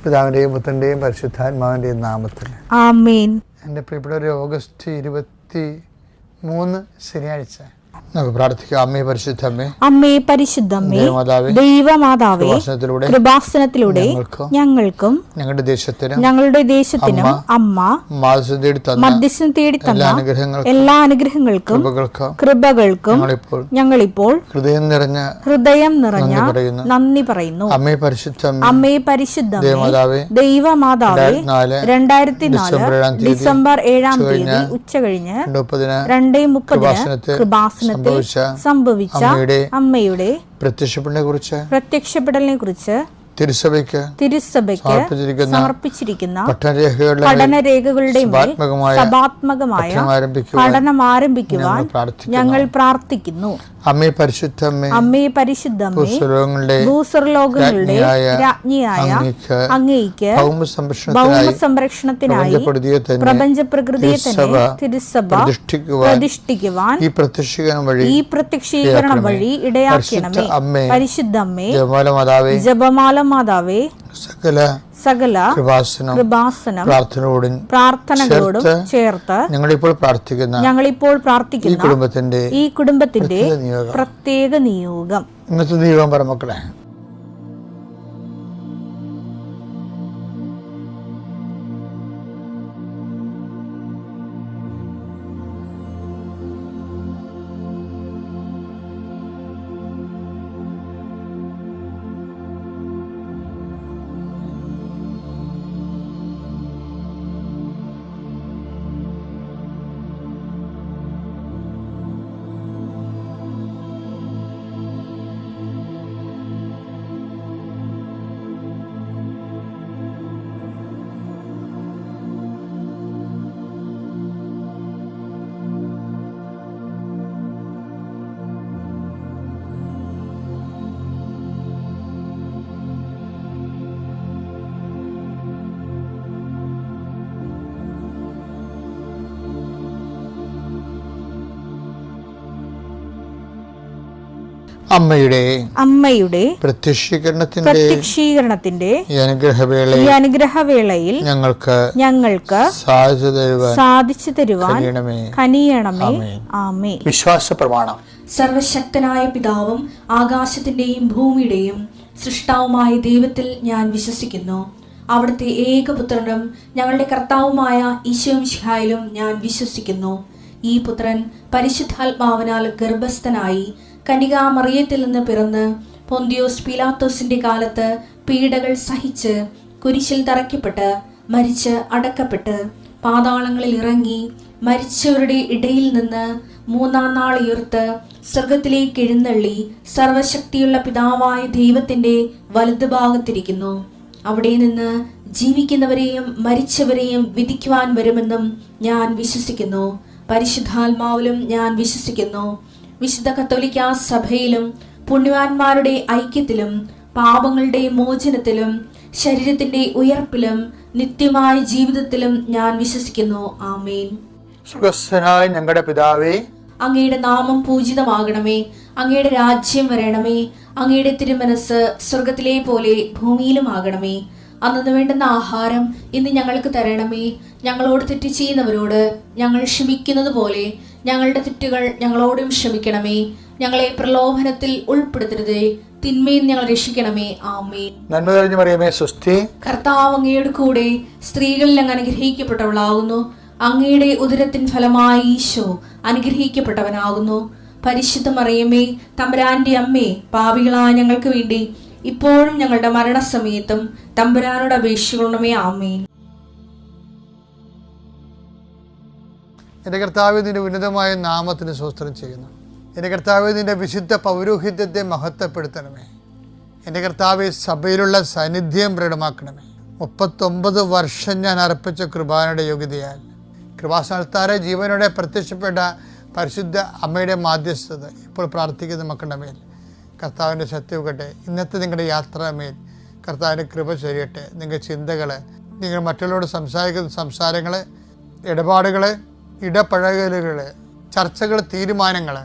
പിതാവിൻ്റെയും പുത്രൻ്റെയും പരിശുദ്ധാത്മാവിൻ്റെയും നാമത്തിൽ ആമേൻ. എൻ്റെ പ്രിയപ്പെട്ടവരെ, ഓഗസ്റ്റ് 23 ശനിയാഴ്ച നമുക്ക് പ്രാർത്ഥിക്കാം. അമ്മേ പരിശുദ്ധമ്മേ, അമ്മേ പരിശുദ്ധമ്മേ, ദൈവമാതാവേ, കൃപാസനത്തിലൂടെ ഞങ്ങൾക്കും ഞങ്ങളുടെ ദേശത്തിനും അമ്മ മധ്യസ്ഥം തേടി തന്ന എല്ലാ അനുഗ്രഹങ്ങൾക്കും കൃപകൾക്കും ഞങ്ങളിപ്പോൾ ഹൃദയം നിറഞ്ഞ നന്ദി പറയുന്നു. അമ്മേ പരിശുദ്ധമ്മേ, ദൈവമാതാവേ, 2004 ഡിസംബർ 7 തീയതി ഉച്ചകഴിഞ്ഞ് 2:30 കൃപാസനത്തിൽ സംഭവിച്ച അമ്മയുടെ പ്രത്യക്ഷപ്പെടലിനെ കുറിച്ച് തിരുസഭയ്ക്ക് സമർപ്പിച്ചിരിക്കുന്ന പഠനരേഖകളുടെ മേൽ സഭാത്മകമായ പഠനം ആരംഭിക്കുവാൻ ഞങ്ങൾ പ്രാർത്ഥിക്കുന്നു. അമ്മേ പരിശുദ്ധമ്മേ, ഭൂസ്വർലോകങ്ങളുടെ രാജ്ഞിയായ അങ്ങേയ്ക്ക് ഭൗമസംരക്ഷണത്തിനായി പ്രപഞ്ച പ്രകൃതിയെ തന്നെ തിരുസഭ പ്രതിഷ്ഠിക്കുവാൻ ഈ പ്രത്യക്ഷീകരണം വഴി ഇടയാക്കണമേ. പരിശുദ്ധമ്മേ, ജപമാല മാതാവേ, സകല കൃപാസനം പ്രാർത്ഥനകളോടും ചേർത്ത് ഞങ്ങളിപ്പോൾ പ്രാർത്ഥിക്കുന്ന ഈ കുടുംബത്തിന്റെ പ്രത്യേക നിയോഗം. ഇന്നത്തെ നിയോഗം പറ മക്കളെ. അമ്മയുടെ പ്രത്യക്ഷീകരണത്തിന്റെ ഈ അനുഗ്രഹവേളയിൽ ഞങ്ങൾക്ക് സാധിച്ചു തരുവാൻ കനിയണമേ. ആമേൻ. വിശ്വാസ പ്രമാണം. സർവശക്തനായ പിതാവും ആകാശത്തിന്റെയും ഭൂമിയുടെയും സൃഷ്ടാവുമായ ദൈവത്തിൽ ഞാൻ വിശ്വസിക്കുന്നു. അവിടുത്തെ ഏകപുത്രനും ഞങ്ങളുടെ കർത്താവുമായ ഈശോമിശിഹായിലും ഞാൻ വിശ്വസിക്കുന്നു. ഈ പുത്രൻ പരിശുദ്ധാത്മാവിനാൽ ഗർഭസ്ഥനായി കന്യകാമറിയത്തിൽ നിന്ന് പിറന്ന് പൊന്തിയോസ് പീലാത്തോസിന്റെ കാലത്ത് പീഡകൾ സഹിച്ച് കുരിശിൽ തറയ്ക്കപ്പെട്ട് മരിച്ച് അടക്കപ്പെട്ട് പാതാളങ്ങളിൽ ഇറങ്ങി മരിച്ചവരുടെ ഇടയിൽ നിന്ന് 3-ാം നാൾ ഉയർത്ത് സ്വർഗത്തിലേക്ക് എഴുന്നള്ളി സർവശക്തിയുള്ള പിതാവായ ദൈവത്തിന്റെ വലതുഭാഗത്തിരിക്കുന്നു. അവിടെ നിന്ന് ജീവിക്കുന്നവരെയും മരിച്ചവരെയും വിധിക്കുവാൻ വരുമെന്നും ഞാൻ വിശ്വസിക്കുന്നു. പരിശുദ്ധാത്മാവിലും ഞാൻ വിശ്വസിക്കുന്നു. വിശുദ്ധ കത്തോലിക്കാ സഭയിലും പുണ്യവാന്മാരുടെ ഐക്യത്തിലും പാപങ്ങളുടെ മോചനത്തിലും ശരീരത്തിന്റെ ഉയർപ്പിലും നിത്യമായ ജീവിതത്തിലും ഞാൻ വിശ്വസിക്കുന്നു. ആമേൻ. സ്വർഗ്ഗസ്ഥനായ ഞങ്ങളുടെ പിതാവേ, അങ്ങയുടെ നാമം പൂജിതമാകണമേ. അങ്ങയുടെ രാജ്യം വരണമേ. അങ്ങയുടെ തിരുമനസ് സ്വർഗത്തിലെ പോലെ ഭൂമിയിലും ആകണമേ. അന്നു വേണ്ടുന്ന ആഹാരം ഇന്ന് ഞങ്ങൾക്ക് തരണമേ. ഞങ്ങളോട് തെറ്റ് ചെയ്യുന്നവരോട് ഞങ്ങൾ ക്ഷമിക്കുന്നത് പോലെ ഞങ്ങളുടെ തെറ്റുകൾ ഞങ്ങളോടും ക്ഷമിക്കണമേ. ഞങ്ങളെ പ്രലോഭനത്തിൽ ഉൾപ്പെടുത്തരുതേ, തിന്മയിൽ ഞങ്ങൾ രക്ഷിക്കണമേ. ആമേൻ. നന്മ നിറഞ്ഞ മറിയമേ, സ്വസ്തി. കർത്താവ് അങ്ങയുടെ കൂടെ സ്ത്രീകളിൽ അങ്ങ് അനുഗ്രഹിക്കപ്പെട്ടവളാകുന്നു. അങ്ങയുടെ ഉദരത്തിൻ ഫലമായി ഈശോ അനുഗ്രഹിക്കപ്പെട്ടവനാകുന്നു. പരിശുദ്ധ മറിയമേ, തമ്പുരാന്റെ അമ്മേ, പാപികളായ ഞങ്ങൾക്ക് വേണ്ടി ഇപ്പോഴും ഞങ്ങളുടെ മരണസമയത്തും തമ്പുരാനോട് അപേക്ഷിക്കണമേ. ആമേൻ. എൻ്റെ കർത്താവേ, നിന്റെ ഉന്നതമായ നാമത്തിന് സ്തോത്രം ചെയ്യുന്നു. എൻ്റെ കർത്താവേ, നിന്റെ വിശുദ്ധ പൗരോഹിത്യത്തെ മഹത്വപ്പെടുത്തണമേ. എൻ്റെ കർത്താവേ, സഭയിലുള്ള സാന്നിധ്യം പ്രകടമാക്കണമേ. 39 വർഷം ഞാൻ അർപ്പിച്ച കൃപാനയുടെ യോഗ്യതയാൽ കൃപാസനത്താരെ ജീവനോടെ പ്രത്യക്ഷപ്പെട്ട പരിശുദ്ധ അമ്മയുടെ മാധ്യസ്ഥത ഇപ്പോൾ പ്രാർത്ഥിക്കുന്ന മക്കളുടെ മേൽ കർത്താവിൻ്റെ സത്യവകട്ടെ. ഇന്നത്തെ നിങ്ങളുടെ യാത്രാമേൽ കർത്താവിൻ്റെ കൃപ ചൊരിയട്ടെ. നിങ്ങളുടെ ചിന്തകൾ, നിങ്ങൾ മറ്റുള്ളവരോട് സംസാരിക്കുന്ന സംസാരങ്ങൾ, ഇടപാടുകൾ, ഇടപഴകലുകൾ, ചർച്ചകൾ, തീരുമാനങ്ങൾ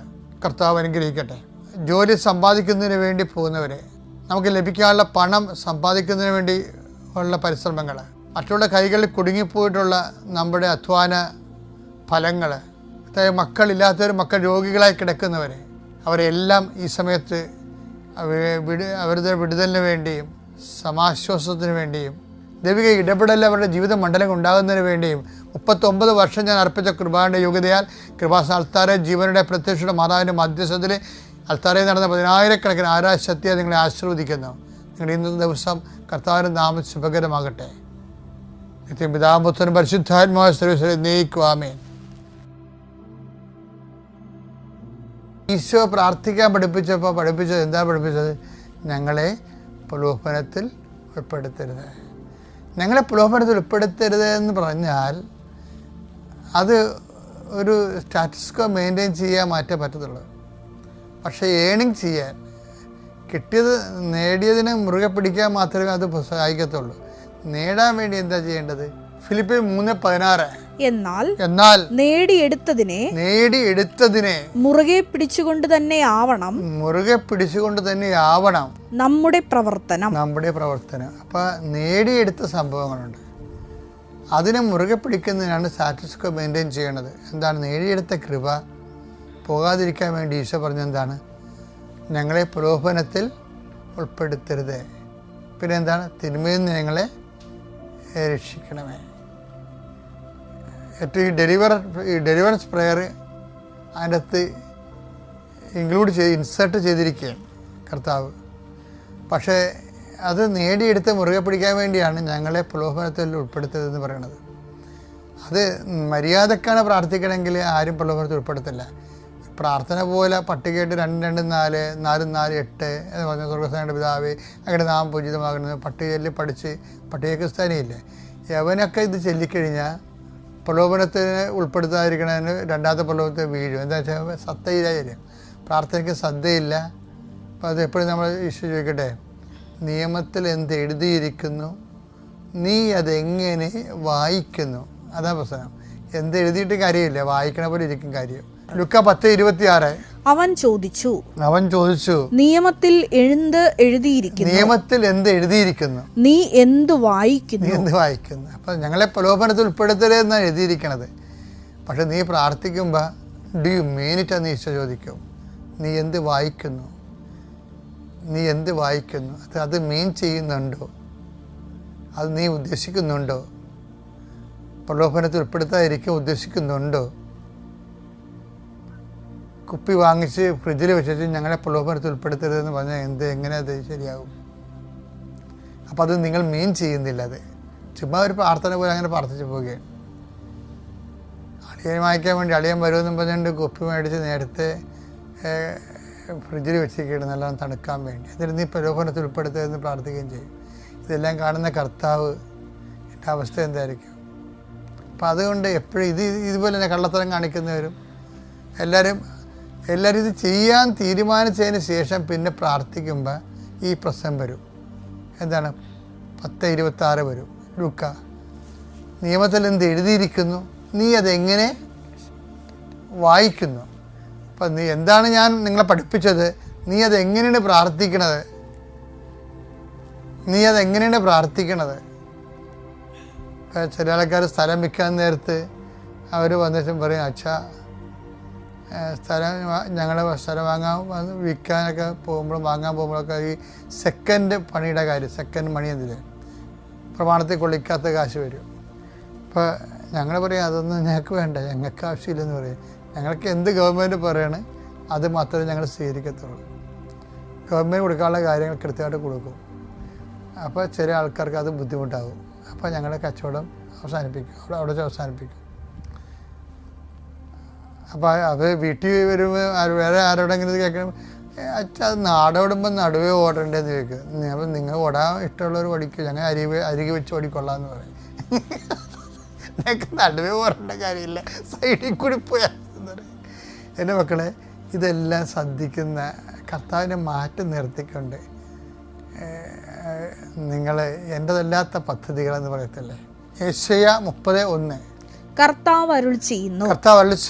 കർത്താവ് അനുഗ്രഹിക്കട്ടെ. ജോലി സമ്പാദിക്കുന്നതിന് വേണ്ടി പോകുന്നവരെ, നമുക്ക് ലഭിക്കാനുള്ള പണം സമ്പാദിക്കുന്നതിന് വേണ്ടി ഉള്ള പരിശ്രമങ്ങൾ, മറ്റുള്ള കൈകളിൽ കുടുങ്ങിപ്പോയിട്ടുള്ള നമ്മുടെ അധ്വാന ഫലങ്ങൾ, അതായത് മക്കളില്ലാത്തവർ, മക്കൾ രോഗികളായി കിടക്കുന്നവർ, അവരെല്ലാം ഈ സമയത്ത് അവരുടെ വിടുതലിന് വേണ്ടിയും സമാശ്വാസത്തിന് വേണ്ടിയും ദൈവിക ഇടപെടൽ അവരുടെ ജീവിത മണ്ഡലം ഉണ്ടാകുന്നതിന് വേണ്ടിയും 39 വർഷം ഞാൻ അർപ്പിച്ച കൃപാന്റെ യോഗ്യതയാൽ കൃപാസന അൾത്താരെ ജീവനുടെ പ്രത്യക്ഷയുടെ മാതാവിൻ്റെ മധ്യസ്ഥത്തിൽ അൾത്താരയിൽ നടന്ന 10,000-കണക്കിന് ആരാശക്തിയെ നിങ്ങളെ ആശീർവദിക്കുന്നു. നിങ്ങളുടെ ഇന്നത്തെ ദിവസം കർത്താവിൻ്റെ നാമം ശുഭകരമാകട്ടെ. നിത്യം പിതാവും പുത്രനും പരിശുദ്ധാത്മാവായ സർവ്വേശ്വരൻ എന്നേക്കും ആമേൻ. ഈശോ പ്രാർത്ഥിക്കാൻ പഠിപ്പിച്ചത് എന്താ പഠിപ്പിച്ചത്? ഞങ്ങളെ പ്രലോഭനത്തിൽ ഉൾപ്പെടുത്തരുത്. ഞങ്ങളെ പ്രലോഭനത്തിൽ ഉൾപ്പെടുത്തരുത് എന്ന് പറഞ്ഞാൽ അത് ഒരു സ്റ്റാറ്റസ് മെയിൻറ്റെയിൻ ചെയ്യാൻ മാറ്റേ പറ്റത്തുള്ളൂ. പക്ഷേ ഏണിങ് ചെയ്യാൻ, നേടിയതിനെ മുറുകെ പിടിക്കാൻ മാത്രമേ അത് സഹായിക്കത്തുള്ളൂ. നേടാൻ വേണ്ടി എന്താ ചെയ്യേണ്ടത്? ഫിലിപ്പിയർ 3:16 എന്നാൽ നേടിയെടുത്തതിനെ മുറുകെ പിടിച്ചുകൊണ്ട് തന്നെ ആവണം നമ്മുടെ പ്രവർത്തനം. അപ്പം നേടിയെടുത്ത സംഭവങ്ങളുണ്ട്, അതിനെ മുറുകെ പിടിക്കുന്നതിനാണ് സ്റ്റാറ്റസ് കോ മെയിൻറ്റെയിൻ ചെയ്യണത്. എന്താണ്? നേടിയെടുത്ത കൃപ പോകാതിരിക്കാൻ വേണ്ടി ഈശോ പറഞ്ഞെന്താണ്? ഞങ്ങളെ പ്രലോഭനത്തിൽ ഉൾപ്പെടുത്തരുത്. പിന്നെ എന്താണ്? തിന്മയിൽ നിന്ന് ഞങ്ങളെ രക്ഷിക്കണമേ. ഏറ്റവും ഡെലിവറൻസ് പ്രെയർ അതിൻ്റെ അകത്ത് ഇൻസേർട്ട് ചെയ്തിരിക്കുകയാണ് കർത്താവ്. പക്ഷേ അത് നേടിയെടുത്ത് മുറുകെ പിടിക്കാൻ വേണ്ടിയാണ് ഞങ്ങളെ പ്രലോഭനത്തിൽ ഉൾപ്പെടുത്തരുതെന്ന് പറയുന്നത്. അത് മര്യാദക്കാണ് പ്രാർത്ഥിക്കണമെങ്കിൽ ആരും പ്രലോഭനത്തിൽ ഉൾപ്പെടുത്തില്ല. പ്രാർത്ഥന പോലെ പട്ടികയായിട്ട് 2-2-4 4-4-8 എന്ന് പറഞ്ഞ സ്വർഗ്ഗസ്ഥനായ പിതാവേ അങ്ങയുടെ നാമം പൂജിതമാകുന്നത് പട്ടികയിൽ പഠിച്ച് പട്ടികസ്ഥാനിയില്ലേ, യവനൊക്കെ ഇത് ചൊല്ലിക്കഴിഞ്ഞാൽ പ്രലോഭനത്തിന് ഉൾപ്പെടുത്താതിരിക്കണതിന് രണ്ടാമത്തെ പ്രലോഭനത്തിൽ വീഴും. എന്താ വെച്ചാൽ സത്തയില്ല, പ്രാർത്ഥനയ്ക്ക് ശ്രദ്ധയില്ല. അപ്പോൾ അത് എപ്പോഴും നമ്മൾ ഈശോ ചോദിക്കട്ടെ, നിയമത്തിൽ എന്ത് എഴുതിയിരിക്കുന്നു, നീ അതെങ്ങനെ വായിക്കുന്നു? അതാ പ്രശ്നം. എന്ത് എഴുതിയിട്ട് കാര്യമില്ല, വായിക്കണ പോലെ ഇരിക്കും കാര്യം. ലുക്ക 10:26 അവൻ ചോദിച്ചു നിയമത്തിൽ എന്ത് എഴുതിയിരിക്കുന്നു, നീ എന്ത് വായിക്കുന്നു? അപ്പം ഞങ്ങളെ പ്രലോഭനത്തിൽ ഉൾപ്പെടുത്തരുത് എന്നാണ് എഴുതിയിരിക്കണത്. പക്ഷെ നീ പ്രാർത്ഥിക്കുമ്പോൾ ഡു യു മീൻ ഇറ്റ് എന്ന് ഈശോ ചോദിക്കും. നീ എന്ത് വായിക്കുന്നു? അത് മീൻ ചെയ്യുന്നുണ്ടോ? അത് നീ ഉദ്ദേശിക്കുന്നുണ്ടോ? പ്രലോഭനത്തിൽ ഉൾപ്പെടുത്താതിരിക്കാൻ ഉദ്ദേശിക്കുന്നുണ്ടോ? കുപ്പി വാങ്ങിച്ച് ഫ്രിഡ്ജിൽ വെച്ചിട്ട് ഞങ്ങളെ പ്രലോഭനത്തിൽ ഉൾപ്പെടുത്തരുതെന്ന് പറഞ്ഞാൽ എങ്ങനെ അത് ശരിയാകും? അപ്പം അത് നിങ്ങൾ മീൻ ചെയ്യുന്നില്ല. അത് ചുമ്മാ ഒരു പ്രാർത്ഥന പോലെ അങ്ങനെ പ്രാർത്ഥിച്ചു പോവുകയാണ്. അളിയൻ വാങ്ങിക്കാൻ വേണ്ടി അളിയൻ വരുമെന്നും പറഞ്ഞുകൊണ്ട് കുപ്പി മേടിച്ച് നേരത്തെ ഫ്രിഡ്ജിൽ വെച്ചിരിക്കുകയാണ് നല്ലോണം തണുക്കാൻ വേണ്ടി. എന്നിട്ട് നീ പ്രലോഭനത്തിൽ ഉൾപ്പെടുത്തരുതെന്ന് പ്രാർത്ഥിക്കുകയും ചെയ്യും. ഇതെല്ലാം കാണുന്ന കർത്താവ് എൻ്റെ അവസ്ഥ എന്തായിരിക്കും? അപ്പം അതുകൊണ്ട് എപ്പോഴും ഇതുപോലെ തന്നെ കള്ളത്തരം കാണിക്കുന്നവരും എല്ലാവരും ഇത് ചെയ്യാൻ തീരുമാനിച്ചതിന് ശേഷം പിന്നെ പ്രാർത്ഥിക്കുമ്പോൾ ഈ പ്രശ്നം വരും. എന്താണ്? 10:26 വരും. ലുക്ക, നിയമത്തിൽ എന്ത് എഴുതിയിരിക്കുന്നു, നീ അതെങ്ങനെ വായിക്കുന്നു? അപ്പം എന്താണ് ഞാൻ നിങ്ങളെ പഠിപ്പിച്ചത്? നീ അതെങ്ങനെയാണ് പ്രാർത്ഥിക്കണത്? ചില ആൾക്കാർ സ്ഥലം വിൽക്കാൻ നേരത്ത് അവർ വന്നിട്ടും പറയും, അച്ഛാ ഞങ്ങൾ സ്ഥലം വിൽക്കാനൊക്കെ വാങ്ങാൻ പോകുമ്പോഴൊക്കെ ഈ സെക്കൻഡ് മണി എന്തിന് പ്രമാണത്തിൽ കൊള്ളിക്കാത്ത കാശ് വരും. അപ്പോൾ ഞങ്ങൾ പറയും അതൊന്നും ഞങ്ങൾക്ക് വേണ്ട, ഞങ്ങൾക്ക് ആവശ്യമില്ലെന്ന് പറയും. ഞങ്ങൾക്ക് എന്ത് ഗവൺമെൻറ് പറയണേ അത് മാത്രമേ ഞങ്ങൾ സ്വീകരിക്കത്തുള്ളൂ. ഗവൺമെൻറ് കൊടുക്കാനുള്ള കാര്യങ്ങൾ കൃത്യമായിട്ട് കൊടുക്കും. അപ്പോൾ ചില ആൾക്കാർക്ക് അത് ബുദ്ധിമുട്ടാകും. അപ്പോൾ ഞങ്ങളുടെ കച്ചവടം അവിടെ അവസാനിപ്പിക്കും. അപ്പോൾ അത് വീട്ടിൽ വരുമ്പോൾ വേറെ ആരോടെങ്കിലും ഇത് കേൾക്കണം, അച്ഛാ അത് നാടോടുമ്പോൾ നടുവേ ഓടേണ്ടതെന്ന് ചോദിക്കും. അപ്പം നിങ്ങൾ ഓടാൻ ഇഷ്ടമുള്ളവർ ഓടിക്കും, ഞങ്ങൾ അരികെ വെച്ച് ഓടിക്കൊള്ളാമെന്ന് പറയും. ഞങ്ങൾക്ക് നടുവേ ഓടേണ്ട കാര്യമില്ല, സൈഡിൽ കൂടി പോയാൽ പറയും. എൻ്റെ മക്കളെ, ഇതെല്ലാം ശ്രദ്ധിക്കുന്ന കർത്താവിനെ മാറ്റി നിർത്തിക്കൊണ്ട് നിങ്ങൾ എൻ്റെതല്ലാത്ത പദ്ധതികളെന്ന് പറയത്തില്ലേ. യെശയ്യാ 30:1 കർത്താവ് അരുൾ ചെയ്യുന്നു.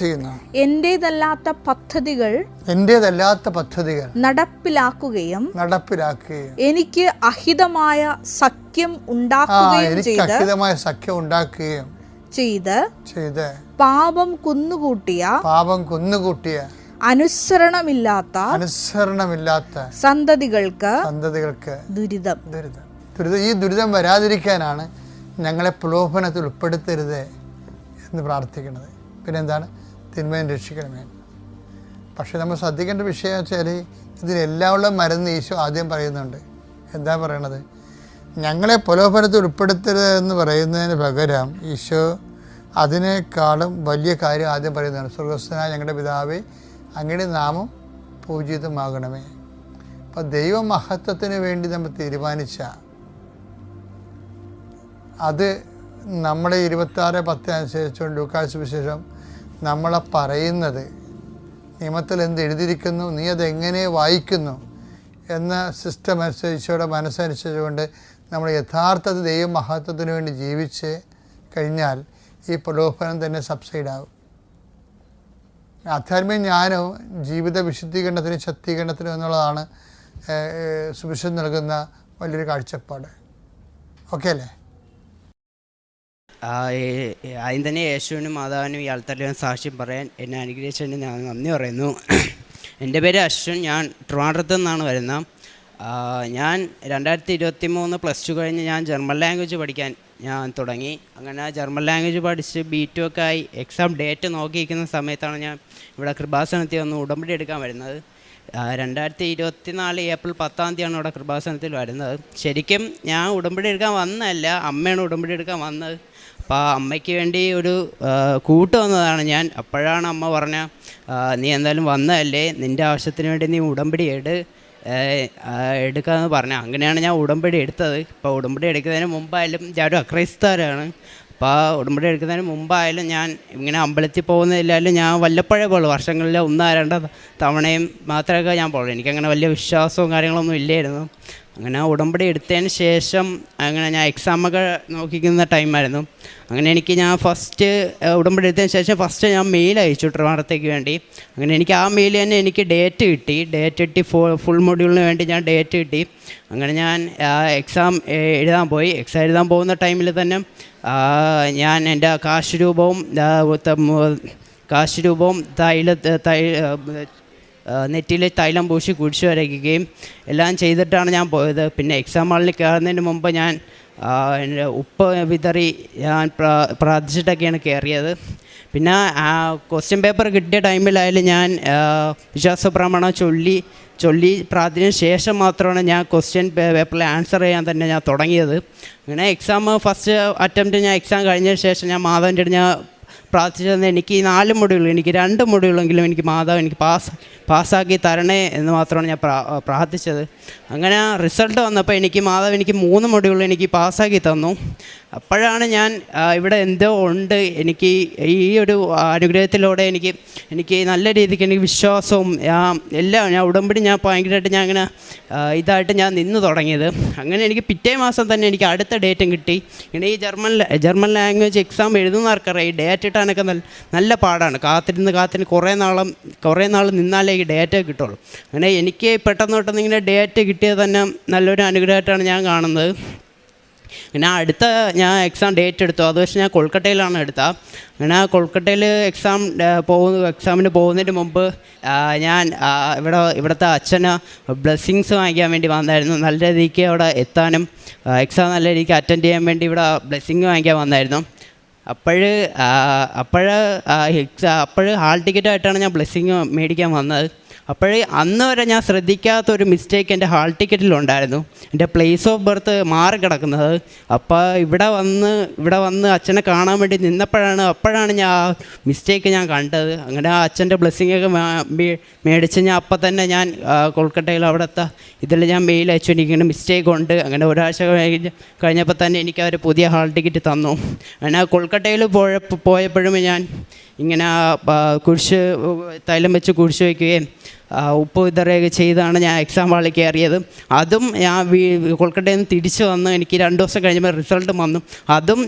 എന്റേതല്ലാത്ത പദ്ധതികൾ നടപ്പിലാക്കുകയും എനിക്ക് അഹിതമായ സഖ്യം ഉണ്ടാക്കുകയും ചെയ്ത് പാപം കുന്നുകൂട്ടിയ അനുസരണമില്ലാത്ത സന്തതികൾക്ക് ദുരിതം. ഈ ദുരിതം വരാതിരിക്കാനാണ് ഞങ്ങളെ പ്രലോഭനത്തിൽ ഉൾപ്പെടുത്തരുത് എന്ന് പ്രാർത്ഥിക്കുന്നത്. പിന്നെ എന്താണ്? തിന്മയും രക്ഷിക്കണമേ. പക്ഷെ നമ്മൾ ശ്രദ്ധിക്കേണ്ട വിഷയം വെച്ചാൽ ഇതിലെല്ലാമുള്ള മരുന്ന് ഈശോ ആദ്യം പറയുന്നുണ്ട്. എന്താ പറയണത്? ഞങ്ങളെ പ്രലോഭനത്തിൽ ഉൾപ്പെടുത്തരുത് എന്ന് പറയുന്നതിന് പകരം ഈശോ അതിനേക്കാളും വലിയ കാര്യം ആദ്യം പറയുന്നതാണ്. സ്വർഗ്ഗസ്ഥനായ ഞങ്ങളുടെ പിതാവേ, അങ്ങയുടെ നാമം പൂജിതമാകണമേ. അപ്പോൾ ദൈവമഹത്വത്തിന് വേണ്ടി നമ്മൾ തീരുമാനിച്ച അത് നമ്മളെ 26:10 അനുസരിച്ചുകൊണ്ട് ലൂക്കായുടെ സുവിശേഷം നമ്മളെ പറയുന്നത് നിയമത്തിൽ എന്ത് എഴുതിയിരിക്കുന്നു, നീ അതെങ്ങനെ വായിക്കുന്നു എന്ന സിസ്റ്റം അനുസരിച്ചോടെ മനസ്സനുസരിച്ചുകൊണ്ട് നമ്മൾ യഥാർത്ഥത്തിൽ ദൈവമഹത്വത്തിന് വേണ്ടി ജീവിച്ച് കഴിഞ്ഞാൽ ഈ പ്രലോഭനം തന്നെ സബ്സൈഡാകും. ആധ്യാത്മിക ജ്ഞാനവും ജീവിത വിശുദ്ധീകരണത്തിനും ശക്തീകരണത്തിനും എന്നുള്ളതാണ് സുവിശേഷം നൽകുന്ന വലിയൊരു കാഴ്ചപ്പാട്. ഓക്കെ അല്ലേ? ആദ്യം തന്നെ യേശുവിനും മാതാവിനും ഈ ആൾത്തലയും സാക്ഷ്യം പറയാൻ എന്നെ അനുഗ്രഹിച്ചതിന് ഞാൻ നന്ദി പറയുന്നു. എൻ്റെ പേര് അശ്വിൻ. ഞാൻ ട്രിവാൻഡ്രത്ത് നിന്നാണ് വരുന്നത്. ഞാൻ 2023 +2 കഴിഞ്ഞ് ഞാൻ ജർമ്മൻ ലാംഗ്വേജ് പഠിക്കാൻ ഞാൻ തുടങ്ങി. അങ്ങനെ ജർമ്മൻ ലാംഗ്വേജ് പഠിച്ച് B2 ഒക്കെ ആയി എക്സാം ഡേറ്റ് നോക്കിയിരിക്കുന്ന സമയത്താണ് ഞാൻ ഇവിടെ കൃപാസനത്തിൽ വന്ന് ഉടമ്പടി എടുക്കാൻ വരുന്നത്. 2024 ഏപ്രിൽ 10 ഇവിടെ കൃപാസനത്തിൽ വരുന്നത്. ശരിക്കും ഞാൻ ഉടമ്പടി എടുക്കാൻ വന്നതല്ല, അമ്മയാണ് ഉടമ്പടി എടുക്കാൻ വന്നത്. അപ്പോൾ അമ്മയ്ക്ക് വേണ്ടി ഒരു കൂട്ട് വന്നതാണ് ഞാൻ. അപ്പോഴാണ് അമ്മ പറഞ്ഞ, നീ എന്തായാലും വന്നതല്ലേ, നിൻ്റെ ആവശ്യത്തിന് വേണ്ടി നീ ഉടമ്പടി എടുക്കാമെന്ന് പറഞ്ഞു. അങ്ങനെയാണ് ഞാൻ ഉടമ്പടി എടുത്തത്. ഇപ്പോൾ ഉടമ്പടി എടുക്കുന്നതിന് മുമ്പായാലും ഞാനൊരു അക്രൈസ്തവരാണ്. അപ്പോൾ ആ ഉടമ്പടി എടുക്കുന്നതിന് മുമ്പായാലും ഞാൻ ഇങ്ങനെ അമ്പലത്തിൽ പോകുന്നതില്ലാലും ഞാൻ വല്ലപ്പോഴേ പോകുള്ളൂ. വർഷങ്ങളിൽ 1-2 തവണയും മാത്രമേ ഞാൻ പോകുള്ളൂ. എനിക്കങ്ങനെ വലിയ വിശ്വാസവും കാര്യങ്ങളൊന്നും ഇല്ലായിരുന്നു. അങ്ങനെ ഉടമ്പടി എടുത്തതിന് ശേഷം അങ്ങനെ ഞാൻ എക്സാമൊക്കെ നോക്കിക്കുന്ന ടൈമായിരുന്നു. അങ്ങനെ ഞാൻ ഫസ്റ്റ് ഉടമ്പടി എടുത്തതിന് ശേഷം ഫസ്റ്റ് ഞാൻ മെയിൽ അയച്ചു ട്രിവാൻഡ്രത്തേക്ക് വേണ്ടി. അങ്ങനെ എനിക്ക് ആ മെയിൽ തന്നെ എനിക്ക് ഡേറ്റ് കിട്ടി. ഫുൾ മൊഡ്യൂളിന് വേണ്ടി ഞാൻ ഡേറ്റ് കിട്ടി. അങ്ങനെ ഞാൻ എക്സാം എഴുതാൻ പോയി. എക്സാം എഴുതാൻ പോകുന്ന ടൈമിൽ തന്നെ ഞാൻ എൻ്റെ കാശ് രൂപവും നെറ്റിയിൽ തൈലം പൂശി കുടിച്ചു വരയ്ക്കുകയും എല്ലാം ചെയ്തിട്ടാണ് ഞാൻ പോയത്. പിന്നെ എക്സാം ഹാളിൽ കയറുന്നതിന് മുമ്പ് ഞാൻ എൻ്റെ ഉപ്പ് വിതറി ഞാൻ പ്രാർത്ഥിച്ചിട്ടൊക്കെയാണ് കയറിയത്. പിന്നെ ക്വസ്റ്റ്യൻ പേപ്പർ കിട്ടിയ ടൈമിലായാലും ഞാൻ വിശ്വാസ പ്രമാണം ചൊല്ലി പ്രാർത്ഥനയ്ക്ക് ശേഷം മാത്രമാണ് ഞാൻ ക്വസ്റ്റ്യൻ പേപ്പറിൽ ആൻസർ ചെയ്യാൻ തന്നെ ഞാൻ തുടങ്ങിയത്. അങ്ങനെ എക്സാം ഫസ്റ്റ് അറ്റംപ്റ്റ് ഞാൻ എക്സാം കഴിഞ്ഞതിന് ശേഷം ഞാൻ മാധവൻ്റെ അടുത്ത് ഞാൻ പ്രാർത്ഥിച്ചത് എനിക്ക് 4 മൊഡ്യൂൾ, എനിക്ക് 2 മൊഡ്യൂളെങ്കിലും എനിക്ക് മാതാവ് എനിക്ക് പാസ്സാക്കി തരണേ എന്ന് മാത്രമാണ് ഞാൻ പ്രാർത്ഥിച്ചത്. അങ്ങനെ റിസൾട്ട് വന്നപ്പോൾ മാതാവ് എനിക്ക് 3 മൊഡ്യൂൾ എനിക്ക് പാസ്സാക്കി തന്നു. അപ്പോഴാണ് ഞാൻ ഇവിടെ എന്തോ ഉണ്ട്, എനിക്ക് ഈ ഒരു അനുഗ്രഹത്തിലൂടെ എനിക്ക് നല്ല രീതിക്ക് എനിക്ക് വിശ്വാസവും എല്ലാം ഞാൻ ഉടമ്പടി ഞാൻ ഭയങ്കരമായിട്ട് ഞാൻ അങ്ങനെ ഇതായിട്ട് ഞാൻ നിന്ന് തുടങ്ങിയത്. അങ്ങനെ എനിക്ക് പിറ്റേ മാസം തന്നെ എനിക്ക് അടുത്ത ഡേറ്റും കിട്ടി. ഇങ്ങനെ ഈ ജർമ്മൻ ലാംഗ്വേജ് എക്സാം എഴുതുന്നവർക്കറിയാം, ഈ ഡേറ്റ് ഇട്ടാനൊക്കെ നല്ല പാടാണ്. കാത്തിരുന്ന് കുറേ നാൾ നിന്നാലേ ഈ ഡേറ്റ് കിട്ടുള്ളൂ. അങ്ങനെ എനിക്ക് പെട്ടെന്ന് ഇങ്ങനെ ഡേറ്റ് കിട്ടിയത് തന്നെ നല്ലൊരു അനുഗ്രഹമായിട്ടാണ് ഞാൻ കാണുന്നത്. പിന്നെ ഞാൻ എക്സാം ഡേറ്റ് എടുത്തു. അത് പക്ഷേ ഞാൻ കൊൽക്കട്ടയിലാണ് എടുത്തത്. അങ്ങനെ കൊൽക്കട്ടയിൽ എക്സാമിന് പോകുന്നതിന് മുമ്പ് ഞാൻ ഇവിടുത്തെ അച്ഛന് ബ്ലെസ്സിങ്സ് വാങ്ങിക്കാൻ വേണ്ടി വന്നായിരുന്നു. നല്ല രീതിക്ക് അവിടെ എത്താനും എക്സാം നല്ല രീതിക്ക് അറ്റൻഡ് ചെയ്യാൻ വേണ്ടി ഇവിടെ ബ്ലെസ്സിങ് വാങ്ങിക്കാൻ വന്നായിരുന്നു. അപ്പോൾ ഹാൾ ടിക്കറ്റായിട്ടാണ് ഞാൻ ബ്ലെസ്സിങ് മേടിക്കാൻ വന്നത്. അന്ന് വരെ ഞാൻ ശ്രദ്ധിക്കാത്തൊരു മിസ്റ്റേക്ക് എൻ്റെ ഹാൾ ടിക്കറ്റിലുണ്ടായിരുന്നു. എൻ്റെ പ്ലേസ് ഓഫ് ബർത്ത് മാറി കിടക്കുന്നത്. അപ്പോൾ ഇവിടെ വന്ന് അച്ഛനെ കാണാൻ വേണ്ടി അപ്പോഴാണ് ഞാൻ ആ മിസ്റ്റേക്ക് ഞാൻ കണ്ടത്. അങ്ങനെ ആ അച്ഛൻ്റെ ബ്ലെസ്സിങ്ങൊക്കെ മേടിച്ച് ഞാൻ അപ്പം തന്നെ ഞാൻ കൊൽക്കട്ടയിൽ അവിടുത്തെ ഇതിൽ ഞാൻ മെയിൽ അയച്ചു, എനിക്കിങ്ങനെ മിസ്റ്റേക്ക് ഉണ്ട്. അങ്ങനെ ഒരാഴ്ച കഴിഞ്ഞപ്പോൾ തന്നെ എനിക്ക് അവർ പുതിയ ഹാൾ ടിക്കറ്റ് തന്നു. അങ്ങനെ കൊൽക്കട്ടയിൽ പോയപ്പോഴും ഇങ്ങനെ കുരിശ് തൈലം വെച്ച് കുരിശ് വയ്ക്കുകയും ഉപ്പ് വിതറുകയൊക്കെ ചെയ്താണ് ഞാൻ എക്സാം ഹാളിൽ കയറിയത്. അതും ഞാൻ കൊൽക്കട്ടയിൽ നിന്ന് തിരിച്ച് വന്ന് എനിക്ക് 2 ദിവസം കഴിഞ്ഞപ്പോൾ റിസൾട്ടും വന്നു. അതും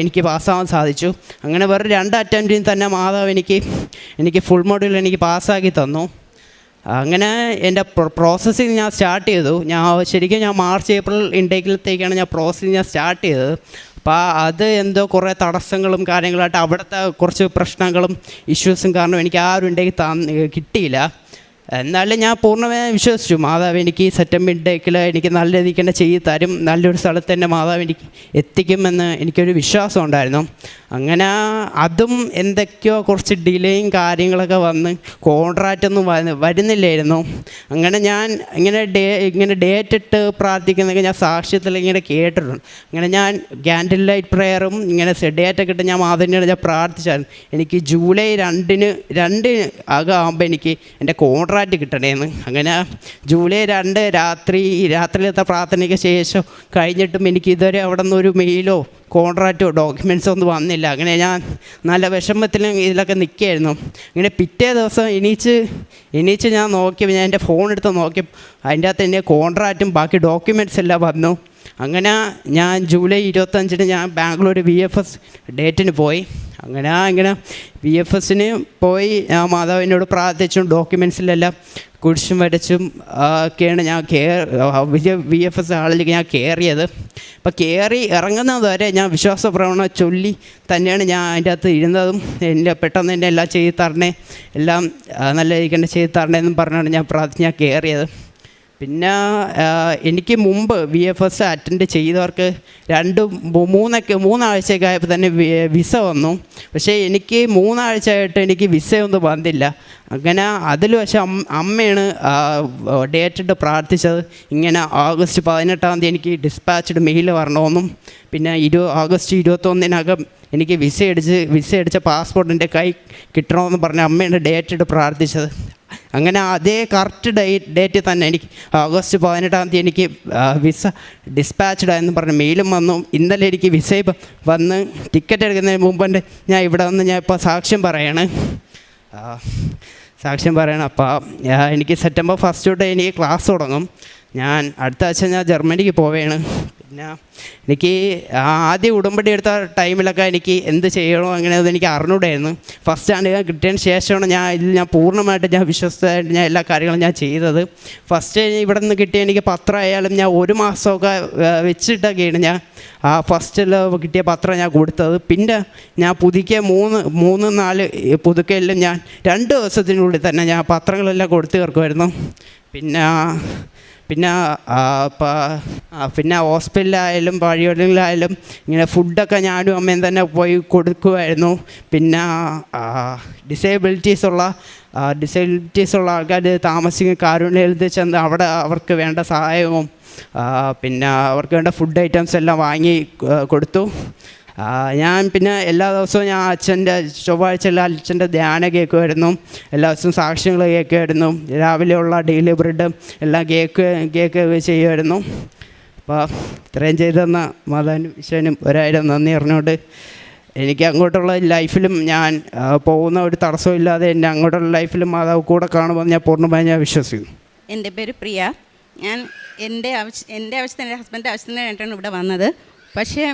എനിക്ക് പാസ്സാവാൻ സാധിച്ചു. അങ്ങനെ വേറെ 2 അറ്റംപ്റ്റിൽ തന്നെ മാതാവ് എനിക്ക് ഫുൾ മോഡ്യൂൾ എനിക്ക് പാസ്സാക്കി തന്നു. അങ്ങനെ എൻ്റെ പ്രോസസ്സിങ് ഞാൻ സ്റ്റാർട്ട് ചെയ്തു. ശരിക്കും ഞാൻ മാർച്ച് ഏപ്രിൽ ഇൻടേക്കിലത്തേക്കാണ് ഞാൻ പ്രോസസ്സിങ് ഞാൻ സ്റ്റാർട്ട് ചെയ്തത്. അപ്പോൾ അത് എന്തോ കുറേ തടസ്സങ്ങളും കാര്യങ്ങളായിട്ട് അവിടുത്തെ കുറച്ച് പ്രശ്നങ്ങളും ഇഷ്യൂസും കാരണം എനിക്ക് ആ ഒരു ഇൻടേക്ക് കിട്ടിയില്ല. എന്നാലും ഞാൻ പൂർണ്ണമായും വിശ്വസിച്ചു മാതാവ് എനിക്ക് സെപ്റ്റംബർ ഇൻടേക്കിൽ എനിക്ക് നല്ല രീതിക്ക് തന്നെ ചെയ്ത് തരും, നല്ലൊരു സ്ഥലത്ത് തന്നെ മാതാവ് എനിക്ക് എത്തിക്കുമെന്ന് എനിക്കൊരു വിശ്വാസം ഉണ്ടായിരുന്നു. അങ്ങനെ അതും എന്തൊക്കെയോ കുറച്ച് ഡിലേയും കാര്യങ്ങളൊക്കെ വന്ന് കോൺട്രാക്റ്റൊന്നും വരുന്നില്ലായിരുന്നു. അങ്ങനെ ഞാൻ ഇങ്ങനെ ഡേറ്റ് ഇട്ട് പ്രാർത്ഥിക്കുന്നതൊക്കെ ഞാൻ സാക്ഷ്യത്തിൽ ഇങ്ങനെ കേട്ടിട്ടുണ്ട്. അങ്ങനെ ഞാൻ ക്യാൻഡിൽ ലൈറ്റ് പ്രയറും ഇങ്ങനെ ഡേറ്റൊക്കെ ഇട്ട് ഞാൻ മാതാവിനോട് ഞാൻ പ്രാർത്ഥിച്ചായിരുന്നു. എനിക്ക് ജൂലൈ 2 ആകുമ്പോൾ എനിക്ക് എൻ്റെ കോൺട്രാക്റ്റ് കിട്ടണേന്ന്. അങ്ങനെ ജൂലൈ 2 രാത്രിയിലത്തെ പ്രാർത്ഥനയ്ക്ക് ശേഷം കഴിഞ്ഞിട്ടും എനിക്ക് ഇതുവരെ അവിടെ നിന്നൊരു മെയിലോ കോൺട്രാക്റ്റോ ഡോക്യുമെൻറ്റ്സോ ഒന്നും വന്നില്ല. അങ്ങനെ ഞാൻ നല്ല വിഷമത്തിലും ഇതിലൊക്കെ നിൽക്കുകയായിരുന്നു. അങ്ങനെ പിറ്റേ ദിവസം എണീച്ച് ഞാൻ നോക്കിയപ്പോൾ ഞാൻ എൻ്റെ ഫോൺ എടുത്ത് നോക്കിയപ്പോൾ അതിൻ്റെ അകത്ത് എൻ്റെ കോൺട്രാക്റ്റും ബാക്കി ഡോക്യുമെൻറ്റ്സ് എല്ലാം വന്നു. അങ്ങനെ ഞാൻ ജൂലൈ 25 ഞാൻ ബാംഗ്ലൂർ VFS ഡേറ്റിന് പോയി. ഇങ്ങനെ VFSന് പോയി ഞാൻ മാതാവിനോട് പ്രാർത്ഥിച്ചും ഡോക്യുമെൻറ്റ്സിലെല്ലാം കുരിശും വരച്ചും ഒക്കെയാണ് ഞാൻ VFS ഹാളിലേക്ക് ഞാൻ കയറിയത്. അപ്പോൾ കയറി ഇറങ്ങുന്നത് വരെ ഞാൻ വിശ്വാസപ്രവണ ചൊല്ലി തന്നെയാണ് ഞാൻ അതിൻ്റെ അകത്ത് ഇരുന്നതും. പെട്ടെന്ന് എന്നെ എല്ലാം ചെയ്ത് തരണേ, എല്ലാം നല്ല രീതിക്ക് ചെയ്ത് തരണേ എന്നും പറഞ്ഞാണ് ഞാൻ പ്രാർത്ഥിച്ച് ഞാൻ കയറിയത്. പിന്നെ എനിക്ക് മുമ്പ് VFS അറ്റൻഡ് ചെയ്തവർക്ക് 3 ആഴ്ചയൊക്കെ ആയപ്പോൾ തന്നെ വിസ വന്നു. പക്ഷേ എനിക്ക് 3 ആഴ്ചയായിട്ട് എനിക്ക് വിസയൊന്നും വന്നില്ല. അങ്ങനെ അതിൽ പക്ഷേ അമ്മയാണ് ഡേറ്റിട്ട് പ്രാർത്ഥിച്ചത്. ഇങ്ങനെ ഓഗസ്റ്റ് 18 എനിക്ക് ഡിസ്പാച്ച്ഡ് മെയിൽ വരണമെന്നും പിന്നെ ഓഗസ്റ്റ് 21 എനിക്ക് വിസ അടിച്ച പാസ്പോർട്ട് എൻ്റെ കൈ കിട്ടണമെന്ന് പറഞ്ഞ് അമ്മയാണ് ഡേറ്റിട്ട് പ്രാർത്ഥിച്ചത്. അങ്ങനെ അതേ കറക്റ്റ് ഡേറ്റ് തന്നെ എനിക്ക് ഓഗസ്റ്റ് 18 എനിക്ക് വിസ ഡിസ്പാച്ച്ഡ് എന്ന് പറഞ്ഞ് മെയിലും വന്നു. ഇന്നലെ എനിക്ക് വിസ വന്ന് ടിക്കറ്റ് എടുക്കുന്നതിന് മുമ്പ് ഞാൻ ഇവിടെ വന്ന് ഞാൻ ഇപ്പോൾ സാക്ഷ്യം പറയാണ്. അപ്പോൾ എനിക്ക് സെപ്റ്റംബർ 1 തൊട്ട് എനിക്ക് ക്ലാസ് തുടങ്ങും. ഞാൻ അടുത്ത ആഴ്ച ഞാൻ ജർമ്മനിക്ക് പോവുകയാണ്. പിന്നെ എനിക്ക് ആദ്യം ഉടമ്പടി എടുത്ത ടൈമിലൊക്കെ എനിക്ക് എന്ത് ചെയ്യണോ അങ്ങനെയൊന്നും എനിക്ക് അറിഞ്ഞൂടായിരുന്നു. ഫസ്റ്റ് സ്റ്റാൻഡ് കിട്ടിയതിന് ശേഷമാണ് ഞാൻ പൂർണ്ണമായിട്ട് ഞാൻ വിശ്വസ്തമായിട്ട് ഞാൻ എല്ലാ കാര്യങ്ങളും ഞാൻ ചെയ്തത്. ഫസ്റ്റ് ഇവിടെ നിന്ന് കിട്ടിയ എനിക്ക് പത്രം ആയാലും ഞാൻ 1 മാസമൊക്കെ വെച്ചിട്ടൊക്കെയാണ് ഞാൻ ഫസ്റ്റിൽ കിട്ടിയ പത്രം ഞാൻ കൊടുത്തത്. പിന്നെ ഞാൻ പുതുക്കിയ 3-4 പുതുക്കലിലും ഞാൻ 2 ദിവസത്തിനുള്ളിൽ തന്നെ ഞാൻ പത്രങ്ങളെല്ലാം കൊടുത്തു തീർക്കുമായിരുന്നു. പിന്നെ ഹോസ്പിറ്റലിലായാലും വഴികളിലായാലും ഇങ്ങനെ ഫുഡൊക്കെ ഞാനും അമ്മയും തന്നെ പോയി കൊടുക്കുമായിരുന്നു. പിന്നെ ഡിസേബിലിറ്റീസ് ഉള്ള ആൾക്കാർ താമസിക്കുന്ന കാരുണ്യത്തിൽ ചെന്ന് അവിടെ അവർക്ക് വേണ്ട സഹായവും പിന്നെ അവർക്ക് വേണ്ട ഫുഡ് ഐറ്റംസ് എല്ലാം വാങ്ങി കൊടുത്തു. ഞാൻ പിന്നെ എല്ലാ ദിവസവും ഞാൻ ചൊവ്വാഴ്ച അച്ഛൻ്റെ ധ്യാനം കേൾക്കുമായിരുന്നു. എല്ലാ ദിവസവും സാക്ഷ്യങ്ങൾ കേൾക്കുമായിരുന്നു. രാവിലെയുള്ള ഡെയിലി ബ്രെഡ് എല്ലാം കേക്ക് ചെയ്യുമായിരുന്നു. അപ്പോൾ ഇത്രയും ചെയ്തെന്ന മാതാവിനും ഈശോനും 1000 നന്ദി പറഞ്ഞുകൊണ്ട് എനിക്ക് അങ്ങോട്ടുള്ള ലൈഫിലും ഞാൻ പോകുന്ന ഒരു തടസ്സവും ഇല്ലാതെ എൻ്റെ അങ്ങോട്ടുള്ള ലൈഫിലും മാതാവ് കൂടെ കാണുമെന്ന് ഞാൻ പൂർണ്ണമായി ഞാൻ വിശ്വസിക്കുന്നു. എൻ്റെ പേര് പ്രിയ. ഞാൻ എൻ്റെ ആവശ്യത്തിന് എൻ്റെ ഹസ്ബൻഡിൻ്റെ ആവശ്യത്തിന് വേണ്ടിയിട്ടാണ് ഇവിടെ വന്നത്. പക്ഷേ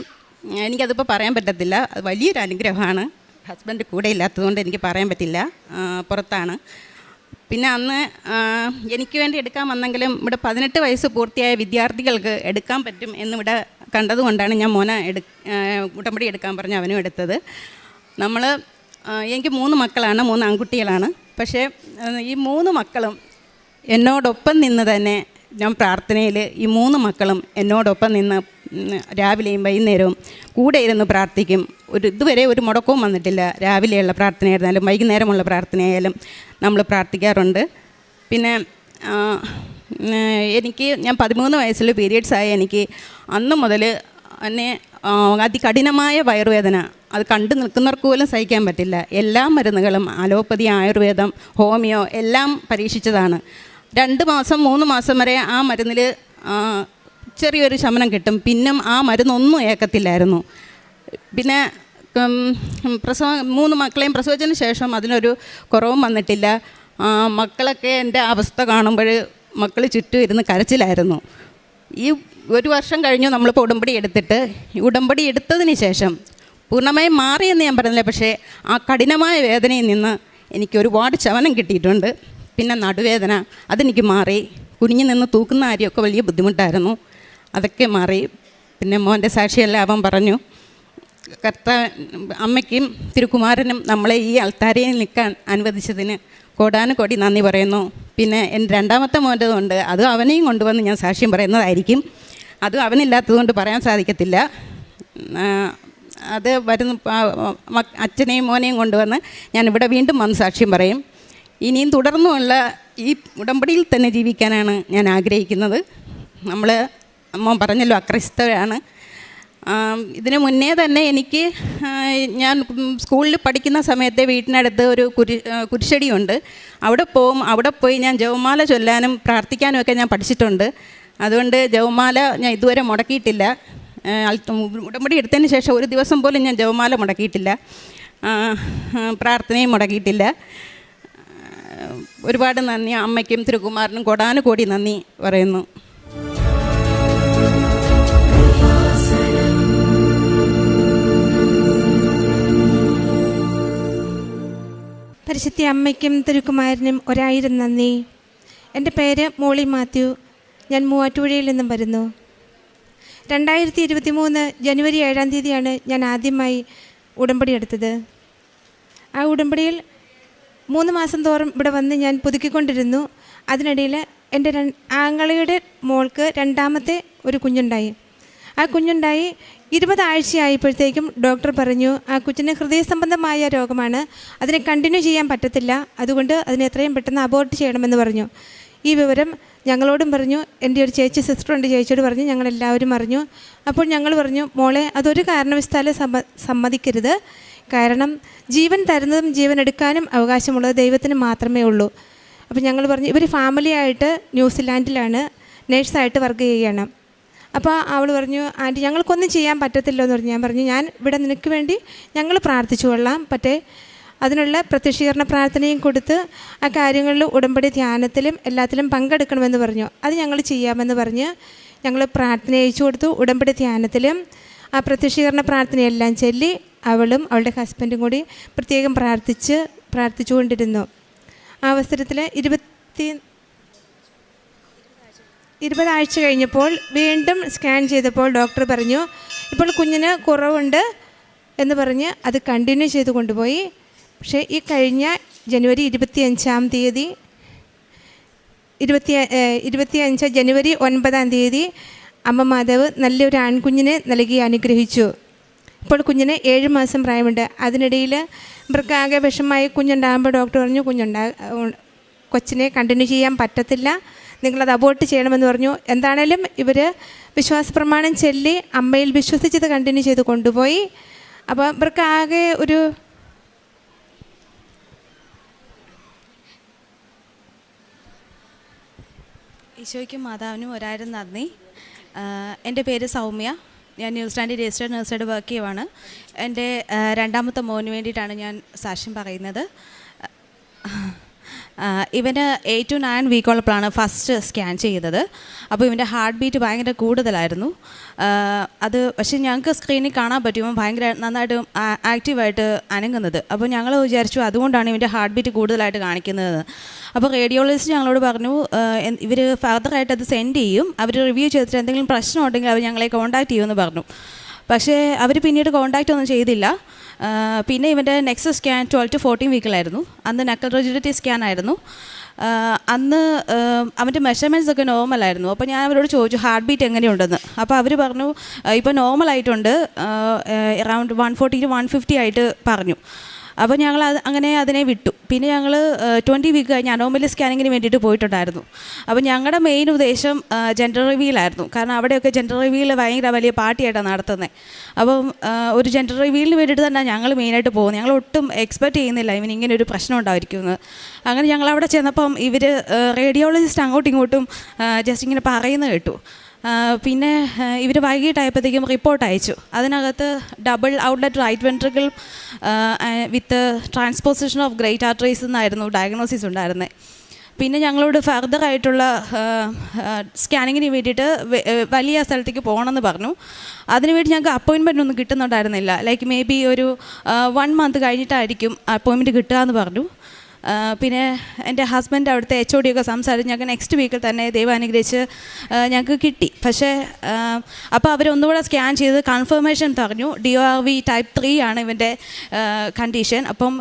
എനിക്കതിപ്പോൾ പറയാൻ പറ്റത്തില്ല. അത് വലിയൊരു അനുഗ്രഹമാണ്. ഹസ്ബൻഡ് കൂടെ ഇല്ലാത്തതുകൊണ്ട് എനിക്ക് പറയാൻ പറ്റില്ല, പുറത്താണ്. പിന്നെ അന്ന് എനിക്ക് വേണ്ടി എടുക്കാൻ വന്നെങ്കിലും ഇവിടെ 18 വയസ്സ് പൂർത്തിയായ വിദ്യാർത്ഥികൾക്ക് എടുക്കാൻ പറ്റും എന്നിവിടെ കണ്ടതുകൊണ്ടാണ് ഞാൻ മോനെ ഉടമ്പടി എടുക്കാൻ പറഞ്ഞ് അവനും എടുത്തത്. എനിക്ക് 3 മക്കളാണ്, 3 ആൺകുട്ടികളാണ്. പക്ഷേ ഈ 3 മക്കളും എന്നോടൊപ്പം നിന്ന് തന്നെ ഞാൻ പ്രാർത്ഥനയിൽ ഈ 3 മക്കളും എന്നോടൊപ്പം നിന്ന് രാവിലെയും വൈകുന്നേരവും കൂടെ ഇരുന്ന് പ്രാർത്ഥിക്കും. ഇതുവരെ ഒരു മുടക്കവും വന്നിട്ടില്ല. രാവിലെയുള്ള പ്രാർത്ഥനയായിരുന്നാലും വൈകുന്നേരമുള്ള പ്രാർത്ഥനയായാലും നമ്മൾ പ്രാർത്ഥിക്കാറുണ്ട്. പിന്നെ ഞാൻ 13 വയസ്സിൽ പീരിയഡ്സ് ആയ എനിക്ക് അന്ന് മുതൽ എന്നെ അതികഠിനമായ വയറുവേദന അത് കണ്ടു നിൽക്കുന്നവർക്ക് പോലും സഹിക്കാൻ പറ്റില്ല. എല്ലാ മരുന്നുകളും അലോപ്പതി, ആയുർവേദം, ഹോമിയോ എല്ലാം പരീക്ഷിച്ചതാണ്. 2 മാസം 3 മാസം വരെ ആ മരുന്നിൽ ചെറിയൊരു ശമനം കിട്ടും. പിന്നെ ആ മരുന്നൊന്നും ഏക്കത്തില്ലായിരുന്നു. പിന്നെ മൂന്ന് മക്കളെയും പ്രസവിച്ചതിന് ശേഷം അതിനൊരു കുറവും വന്നിട്ടില്ല. മക്കളൊക്കെ എൻ്റെ അവസ്ഥ കാണുമ്പോൾ മക്കൾ ചുറ്റും ഇരുന്ന് കരച്ചിലായിരുന്നു. ഈ 1 വർഷം കഴിഞ്ഞു നമ്മളിപ്പോൾ ഉടമ്പടി എടുത്തിട്ട്. ഉടമ്പടി എടുത്തതിന് ശേഷം പൂർണ്ണമായും മാറിയെന്ന് ഞാൻ പറഞ്ഞില്ല, പക്ഷേ ആ കഠിനമായ വേദനയിൽ നിന്ന് എനിക്ക് ഒരുപാട് ശമനം കിട്ടിയിട്ടുണ്ട്. പിന്നെ നടുവേദന അതെനിക്ക് മാറി. കുനിഞ്ഞു നിന്ന് തൂക്കുന്ന കാര്യമൊക്കെ വലിയ ബുദ്ധിമുട്ടായിരുന്നു, അതൊക്കെ മാറി. പിന്നെ മോൻ്റെ സാക്ഷിയെല്ലാം അവൻ പറഞ്ഞു. അമ്മയ്ക്കും തിരുക്കുമാരനും നമ്മളെ ഈ അൾത്താരയിൽ നിൽക്കാൻ അനുവദിച്ചതിന് കോടാനുകോടി നന്ദി പറയുന്നു. പിന്നെ എൻ്റെ രണ്ടാമത്തെ മോൻ്റെതുണ്ട്, അത് അവനെയും കൊണ്ടുവന്ന് ഞാൻ സാക്ഷ്യം പറയുന്നതായിരിക്കും. അതും അവനില്ലാത്തതുകൊണ്ട് പറയാൻ സാധിക്കത്തില്ല. അത് അച്ഛനെയും മോനെയും കൊണ്ടുവന്ന് ഞാനിവിടെ വീണ്ടും വന്ന് സാക്ഷ്യം പറയും. ഇനിയും തുടർന്നുമുള്ള ഈ ഉടമ്പടിയിൽ തന്നെ ജീവിക്കാനാണ് ഞാൻ ആഗ്രഹിക്കുന്നത്. മോൻ പറഞ്ഞല്ലോ അക്രൈസ്തവരാണ്. ഇതിന് മുന്നേ തന്നെ എനിക്ക് ഞാൻ സ്കൂളിൽ പഠിക്കുന്ന സമയത്തെ വീട്ടിനടുത്ത് ഒരു കുരിശടിയുണ്ട്. അവിടെ പോയി ഞാൻ ജപമാല ചൊല്ലാനും പ്രാർത്ഥിക്കാനും ഒക്കെ ഞാൻ പഠിച്ചിട്ടുണ്ട്. അതുകൊണ്ട് ജപമാല ഞാൻ ഇതുവരെ മുടക്കിയിട്ടില്ല. ഉടമ്പടി എടുത്തതിന് ശേഷം ഒരു ദിവസം പോലും ഞാൻ ജപമാല മുടക്കിയിട്ടില്ല, പ്രാർത്ഥനയും മുടക്കിയിട്ടില്ല. ഒരുപാട് നന്ദി. അമ്മയ്ക്കും തിരുകുമാരനും കോടാനുകോടി നന്ദി പറയുന്നു. പരിശുദ്ധ അമ്മയ്ക്കും തിരുക്കുമാരനും 1000 നന്ദി. എൻ്റെ പേര് മോളി മാത്യു. ഞാൻ മൂവാറ്റുപുഴയിൽ നിന്നും വരുന്നു. 2023 ജനുവരി 7-ാം തീയതിയാണ് ഞാൻ ആദ്യമായി ഉടമ്പടി എടുത്തത്. ആ ഉടമ്പടിയിൽ 3 മാസം തോറും ഇവിടെ വന്ന് ഞാൻ പുതുക്കിക്കൊണ്ടിരുന്നു. അതിനിടയിൽ എൻ്റെ ആങ്ങളയുടെ മോൾക്ക് രണ്ടാമത്തെ ഒരു കുഞ്ഞുണ്ടായി. ആ കുഞ്ഞുണ്ടായി 20 ആഴ്ചയായപ്പോഴത്തേക്കും ഡോക്ടർ പറഞ്ഞു ആ കൊച്ചിന് ഹൃദയ സംബന്ധമായ രോഗമാണ്, അതിനെ കണ്ടിന്യൂ ചെയ്യാൻ പറ്റത്തില്ല, അതുകൊണ്ട് അതിനെ എത്രയും പെട്ടെന്ന് അബോർട്ട് ചെയ്യണമെന്ന് പറഞ്ഞു. ഈ വിവരം ഞങ്ങളോടും പറഞ്ഞു. എൻ്റെ ഒരു സിസ്റ്ററുണ്ട്, ചേച്ചിയോട് പറഞ്ഞു, ഞങ്ങളെല്ലാവരും അറിഞ്ഞു. അപ്പോൾ ഞങ്ങൾ പറഞ്ഞു, മോളെ അതൊരു കാരണവശാലും സമ്മതിക്കരുത്. കാരണം ജീവൻ തരുന്നതും ജീവൻ എടുക്കാനും അവകാശമുള്ളത് ദൈവത്തിന് മാത്രമേ ഉള്ളൂ. അപ്പോൾ ഞങ്ങൾ പറഞ്ഞു, ഇവർ ഫാമിലിയായിട്ട് ന്യൂസിലാൻഡിലാണ്, നേഴ്സായിട്ട് വർക്ക് ചെയ്യണം. അപ്പോൾ അവൾ പറഞ്ഞു, ആൻറ്റി ഞങ്ങൾക്കൊന്നും ചെയ്യാൻ പറ്റത്തില്ലോ എന്ന് പറഞ്ഞു. ഞാൻ പറഞ്ഞു, ഞാൻ ഇവിടെ നിനക്ക് വേണ്ടി ഞങ്ങൾ പ്രാർത്ഥിച്ചു കൊള്ളാം, അതിനുള്ള പ്രത്യക്ഷീകരണ പ്രാർത്ഥനയും കൊടുത്ത് ആ കാര്യങ്ങളിൽ ഉടമ്പടി ധ്യാനത്തിലും എല്ലാത്തിലും പങ്കെടുക്കണമെന്ന് പറഞ്ഞു. അത് ഞങ്ങൾ ചെയ്യാമെന്ന് പറഞ്ഞ് ഞങ്ങൾ പ്രാർത്ഥന അയച്ചു കൊടുത്തു. ഉടമ്പടി ധ്യാനത്തിലും ആ പ്രത്യക്ഷീകരണ പ്രാർത്ഥനയെല്ലാം ചൊല്ലി അവളും അവളുടെ ഹസ്ബൻഡും കൂടി പ്രത്യേകം പ്രാർത്ഥിച്ചുകൊണ്ടിരുന്നു. ആ അവസരത്തിൽ 20 ആഴ്ച കഴിഞ്ഞപ്പോൾ വീണ്ടും സ്കാൻ ചെയ്തപ്പോൾ ഡോക്ടർ പറഞ്ഞു, ഇപ്പോൾ കുഞ്ഞിന് കുറവുണ്ട് എന്ന് പറഞ്ഞ് അത് കണ്ടിന്യൂ ചെയ്ത് കൊണ്ടുപോയി. പക്ഷേ ഈ കഴിഞ്ഞ ജനുവരി 25-ാം തീയതി 9-ാം തീയതി അമ്മ മാതാവ് നല്ലൊരു ആൺകുഞ്ഞിനെ നൽകി അനുഗ്രഹിച്ചു. ഇപ്പോൾ കുഞ്ഞിന് 7 മാസം പ്രായമുണ്ട്. അതിനിടയിൽ ഇവർക്ക് ആകെ വിഷമായി കുഞ്ഞുണ്ടാകുമ്പോൾ ഡോക്ടർ പറഞ്ഞു, കൊച്ചിനെ കണ്ടിന്യൂ ചെയ്യാൻ പറ്റത്തില്ല, നിങ്ങളത് അബോർട്ട് ചെയ്യണമെന്ന് പറഞ്ഞു. എന്താണേലും ഇവർ വിശ്വാസ പ്രമാണം ചൊല്ലി അമ്മയിൽ വിശ്വസിച്ചത് കണ്ടിന്യൂ ചെയ്ത് കൊണ്ടുപോയി. അപ്പോൾ ഇവർക്ക് ആകെ ഒരു ഈശോയ്ക്കും മാതാവിനും 1000 നന്ദി. എൻ്റെ പേര് സൗമ്യ. ഞാൻ ന്യൂസിലാൻഡിൽ രജിസ്റ്റേർഡ് നഴ്സായിട്ട് വർക്ക് ചെയ്യുവാണ്. എൻ്റെ രണ്ടാമത്തെ മോന് വേണ്ടിയിട്ടാണ് ഞാൻ സാക്ഷ്യം പറയുന്നത്. ഇവന് 8 to 9 വീക്കോളപ്പോഴാണ് ഫസ്റ്റ് സ്കാൻ ചെയ്തത്. അപ്പോൾ ഇവൻ്റെ ഹാർട്ട് ബീറ്റ് ഭയങ്കര കൂടുതലായിരുന്നു. അത് പക്ഷേ ഞങ്ങൾക്ക് സ്ക്രീനിൽ കാണാൻ പറ്റും ഭയങ്കര നന്നായിട്ട് ആക്റ്റീവായിട്ട് അനങ്ങുന്നത്. അപ്പോൾ ഞങ്ങൾ വിചാരിച്ചു അതുകൊണ്ടാണ് ഇവൻ്റെ ഹാർട്ട് ബീറ്റ് കൂടുതലായിട്ട് കാണിക്കുന്നത്. അപ്പോൾ റേഡിയോളജിസ്റ്റ് ഞങ്ങളോട് പറഞ്ഞു ഇവർ ഫർദറായിട്ട് അത് സെൻഡ് ചെയ്യും, അവർ റിവ്യൂ ചെയ്തിട്ട് എന്തെങ്കിലും പ്രശ്നം ഉണ്ടെങ്കിൽ അവർ ഞങ്ങളെ കോൺടാക്റ്റ് ചെയ്യുമെന്ന് പറഞ്ഞു. പക്ഷേ അവർ പിന്നീട് കോൺടാക്റ്റ് ഒന്നും ചെയ്തില്ല. പിന്നെ ഇവൻ്റെ നെക്സ്റ്റ് സ്കാൻ 12 to 14 വീക്കിലായിരുന്നു. അന്ന് നക്കൽ റിജിഡിറ്റി സ്കാൻ ആയിരുന്നു. അന്ന് അവൻ്റെ മെഷർമെൻറ്റ്സ് ഒക്കെ നോർമലായിരുന്നു. അപ്പോൾ ഞാൻ അവരോട് ചോദിച്ചു ഹാർട്ട് ബീറ്റ് എങ്ങനെയുണ്ടെന്ന്. അപ്പോൾ അവർ പറഞ്ഞു ഇപ്പോൾ നോർമലായിട്ടുണ്ട്, അറൗണ്ട് 140 to 150 ആയിട്ട് പറഞ്ഞു. അപ്പോൾ ഞങ്ങൾ അങ്ങനെ അതിനെ വിട്ടു. പിന്നെ ഞങ്ങൾ 20 വീക്ക് കഴിഞ്ഞ് അനോമലി സ്കാനിങ്ങിന് വേണ്ടിയിട്ട് പോയിട്ടുണ്ടായിരുന്നു. അപ്പോൾ ഞങ്ങളുടെ മെയിൻ ഉദ്ദേശം ജെൻഡർ റിവീലായിരുന്നു. കാരണം അവിടെയൊക്കെ ജെൻഡർ റിവീൽ ഭയങ്കര വലിയ പാർട്ടിയായിട്ടാണ് നടത്തുന്നത്. അപ്പം ഒരു ജെൻഡർ റിവീലിന് വേണ്ടിയിട്ട് തന്നെ ഞങ്ങൾ മെയിനായിട്ട് പോകുന്നത്. ഞങ്ങൾ ഒട്ടും എക്സ്പെക്റ്റ് ചെയ്യുന്നില്ല ഇവന് ഇങ്ങനെ ഒരു പ്രശ്നം ഉണ്ടായിരിക്കുമെന്ന്. അങ്ങനെ ഞങ്ങൾ അവിടെ ചെന്നപ്പം ഇവർ റേഡിയോളജിസ്റ്റ് അങ്ങോട്ടും ഇങ്ങോട്ടും ജസ്റ്റ് ഇങ്ങനെ പറയുന്നത് കേട്ടു. പിന്നെ ഇവർ വൈകിട്ടായപ്പോഴത്തേക്കും റിപ്പോർട്ട് അയച്ചു. അതിനകത്ത് double outlet right ventricle with transposition of great arteries എന്നായിരുന്നു ഡയഗ്നോസിസ് ഉണ്ടായിരുന്നത്. പിന്നെ ഞങ്ങളോട് ഫർദറായിട്ടുള്ള സ്കാനിങ്ങിന് വേണ്ടിയിട്ട് വലിയ സ്ഥലത്തേക്ക് പോകണമെന്ന് പറഞ്ഞു. അതിനുവേണ്ടി ഞങ്ങൾക്ക് അപ്പോയിൻമെൻ്റ് ഒന്നും കിട്ടുന്നുണ്ടായിരുന്നില്ല. ലൈക്ക് മേ ബി ഒരു 1 month കഴിഞ്ഞിട്ടായിരിക്കും അപ്പോയിൻമെൻറ്റ് കിട്ടുക എന്ന് പറഞ്ഞു. പിന്നെ എൻ്റെ ഹസ്ബൻഡ് അവിടുത്തെ HOD ഒക്കെ സംസാരിച്ച് ഞങ്ങൾക്ക് നെക്സ്റ്റ് വീക്കിൽ തന്നെ ദൈവം അനുഗ്രഹിച്ച് ഞങ്ങൾക്ക് കിട്ടി. പക്ഷേ അപ്പോൾ അവരൊന്നുകൂടെ സ്കാൻ ചെയ്ത് കൺഫർമേഷൻ പറഞ്ഞു. DORV type 3 ആണ് ഇവൻ്റെ കണ്ടീഷൻ. അപ്പം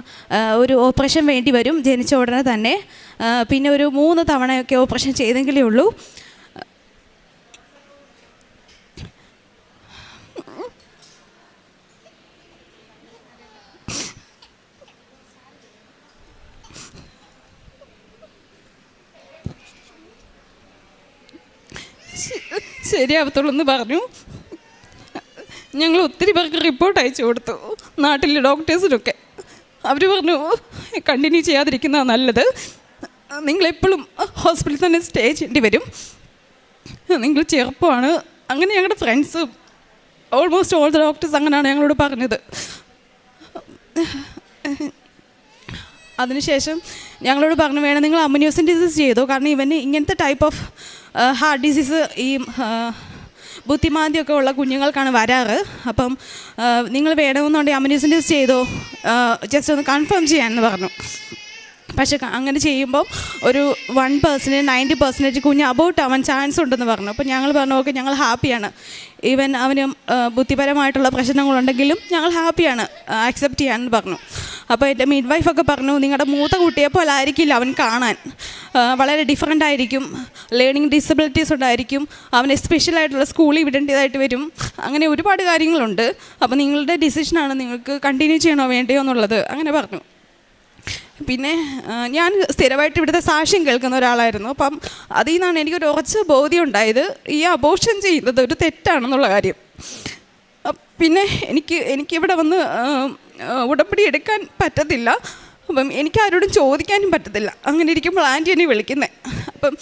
ഒരു ഓപ്പറേഷൻ വേണ്ടി വരും ജനിച്ച ഉടനെ തന്നെ. പിന്നെ ഒരു 3 തവണയൊക്കെ ഓപ്പറേഷൻ ചെയ്തെങ്കിലേ ഉള്ളൂ. ശരിയാവത്തുള്ളൂ എന്ന് പറഞ്ഞു. ഞങ്ങൾ ഒത്തിരി പേർക്ക് റിപ്പോർട്ട് അയച്ചു കൊടുത്തു, നാട്ടിലെ ഡോക്ടേഴ്സിനൊക്കെ. അവർ പറഞ്ഞു കണ്ടിന്യൂ ചെയ്യാതിരിക്കുന്നതാണ് നല്ലത്, നിങ്ങളെപ്പോഴും ഹോസ്പിറ്റലിൽ തന്നെ സ്റ്റേ ചെയ്യേണ്ടി വരും, നിങ്ങൾ ചെറുപ്പമാണ്. അങ്ങനെ ഞങ്ങളുടെ friends almost all the doctors അങ്ങനെയാണ് ഞങ്ങളോട് പറഞ്ഞത്. അതിനുശേഷം ഞങ്ങളോട് പറഞ്ഞു വേണം നിങ്ങൾ അമ്യൂസിൻറ്റൈസിസ് ചെയ്തോ, കാരണം ഇവന് ഇങ്ങനത്തെ ടൈപ്പ് ഓഫ് ഹാർട്ട് ഡിസീസ് ഈ ബുദ്ധിമാന്ദ്യമൊക്കെ ഉള്ള കുഞ്ഞുങ്ങൾക്കാണ് വരാറ്. അപ്പം നിങ്ങൾ വേണമെന്നുണ്ടെങ്കിൽ അമ്യൂസിൻറ്റൈസിസ് ചെയ്തോ, ജസ്റ്റ് ഒന്ന് കൺഫേം ചെയ്യാമെന്ന് പറഞ്ഞു. പക്ഷേ അങ്ങനെ ചെയ്യുമ്പോൾ ഒരു 1% 90% കുഞ്ഞ് അബൌട്ട് ആവാൻ ചാൻസ് ഉണ്ടെന്ന് പറഞ്ഞു. അപ്പോൾ ഞങ്ങൾ പറഞ്ഞു ഓക്കെ ഞങ്ങൾ ഹാപ്പിയാണ്, ഈവൻ അവന് ബുദ്ധിപരമായിട്ടുള്ള പ്രശ്നങ്ങളുണ്ടെങ്കിലും ഞങ്ങൾ ഹാപ്പിയാണ് ആക്സെപ്റ്റ് ചെയ്യാമെന്ന് പറഞ്ഞു. അപ്പോൾ എൻ്റെ മിഡ് വൈഫൊക്കെ പറഞ്ഞു നിങ്ങളുടെ മൂത്ത കുട്ടിയെ പോലെ ആയിരിക്കില്ല അവൻ കാണാൻ, വളരെ ഡിഫറെൻ്റ് ആയിരിക്കും, ലേണിംഗ് ഡിസബിലിറ്റീസ് ഉണ്ടായിരിക്കും, അവന് സ്പെഷ്യലായിട്ടുള്ള സ്കൂളിൽ വിടേണ്ടതായിട്ട് വരും, അങ്ങനെ ഒരുപാട് കാര്യങ്ങളുണ്ട്. അപ്പോൾ നിങ്ങളുടെ ഡിസിഷനാണ് നിങ്ങൾക്ക് കണ്ടിന്യൂ ചെയ്യണോ വേണ്ടയോ എന്നുള്ളത്, അങ്ങനെ പറഞ്ഞു. പിന്നെ ഞാൻ സ്ഥിരമായിട്ട് ഇവിടുത്തെ സാക്ഷ്യം കേൾക്കുന്ന ഒരാളായിരുന്നു. അപ്പം അതിൽ നിന്നാണ് എനിക്കൊരു ഉറച്ച ബോധ്യം ഉണ്ടായത് ഈ അബോർഷൻ ചെയ്യുന്നത് ഒരു തെറ്റാണെന്നുള്ള കാര്യം. പിന്നെ എനിക്കിവിടെ വന്ന് ഉടമ്പടി എടുക്കാൻ പറ്റത്തില്ല, അപ്പം എനിക്ക് ആരോടും ചോദിക്കാനും പറ്റത്തില്ല. അങ്ങനെ ഇരിക്കുമ്പോൾ ആൻറ്റി എന്നെ വിളിക്കുന്നത്. അപ്പം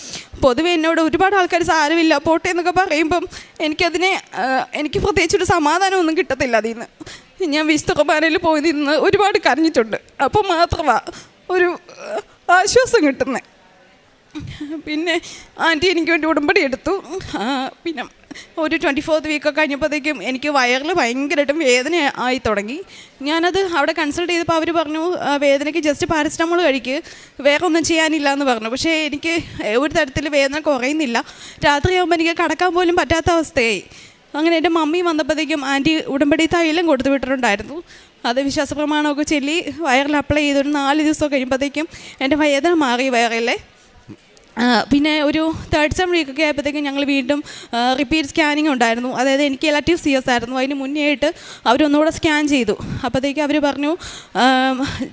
പൊതുവെ എന്നോട് ഒരുപാട് ആൾക്കാർ സാരമില്ല പോട്ടെ എന്നൊക്കെ പറയുമ്പം എനിക്ക് പ്രത്യേകിച്ചൊരു സമാധാനമൊന്നും കിട്ടത്തില്ല അതിൽ നിന്ന്. ഞാൻ വിശുദ്ധ കുർബാനയിൽ പോയി നിന്ന് ഒരുപാട് കരഞ്ഞിട്ടുണ്ട്, അപ്പം മാത്രമാണ് ഒരു ആശ്വാസം കിട്ടുന്നത്. പിന്നെ ആൻറ്റി എനിക്ക് വേണ്ടി ഉടമ്പടി എടുത്തു. പിന്നെ ഒരു 24th വീക്ക് കഴിഞ്ഞപ്പോഴത്തേക്കും എനിക്ക് വയറിൽ ഭയങ്കരമായിട്ടും വേദന ആയി തുടങ്ങി. ഞാനത് അവിടെ കൺസൾട്ട് ചെയ്തപ്പോൾ അവർ പറഞ്ഞു വേദനയ്ക്ക് ജസ്റ്റ് പാരസിറ്റമോൾ കഴിക്ക്, വേറെ ഒന്നും ചെയ്യാനില്ല എന്ന് പറഞ്ഞു. പക്ഷേ എനിക്ക് ഒരു തരത്തിൽ വേദന കുറയുന്നില്ല, രാത്രിയാകുമ്പോൾ എനിക്ക് കിടക്കാൻ പോലും പറ്റാത്ത അവസ്ഥയായി. അങ്ങനെ എൻ്റെ മമ്മി വന്നപ്പോഴത്തേക്കും ആൻറ്റി ഉടമ്പടി തൈലം കൊടുത്തു വിട്ടിട്ടുണ്ടായിരുന്നു. അത് വിശ്വാസപ്രമാണമൊക്കെ ചൊല്ലി വയറിൽ അപ്ലൈ ചെയ്തൊരു 4 ദിവസം കഴിയുമ്പോഴത്തേക്കും എൻ്റെ വേദന മാറി വയറിലെ. പിന്നെ ഒരു 3rd sem വീക്കൊക്കെ ആയപ്പോഴത്തേക്കും ഞങ്ങൾ വീണ്ടും റിപ്പീറ്റ് സ്കാനിങ് ഉണ്ടായിരുന്നു. അതായത് എനിക്ക് എലക്റ്റീവ് CS ആയിരുന്നു. അതിന് മുന്നേ ആയിട്ട് അവരൊന്നുകൂടെ സ്കാൻ ചെയ്തു. അപ്പോഴത്തേക്കും അവർ പറഞ്ഞു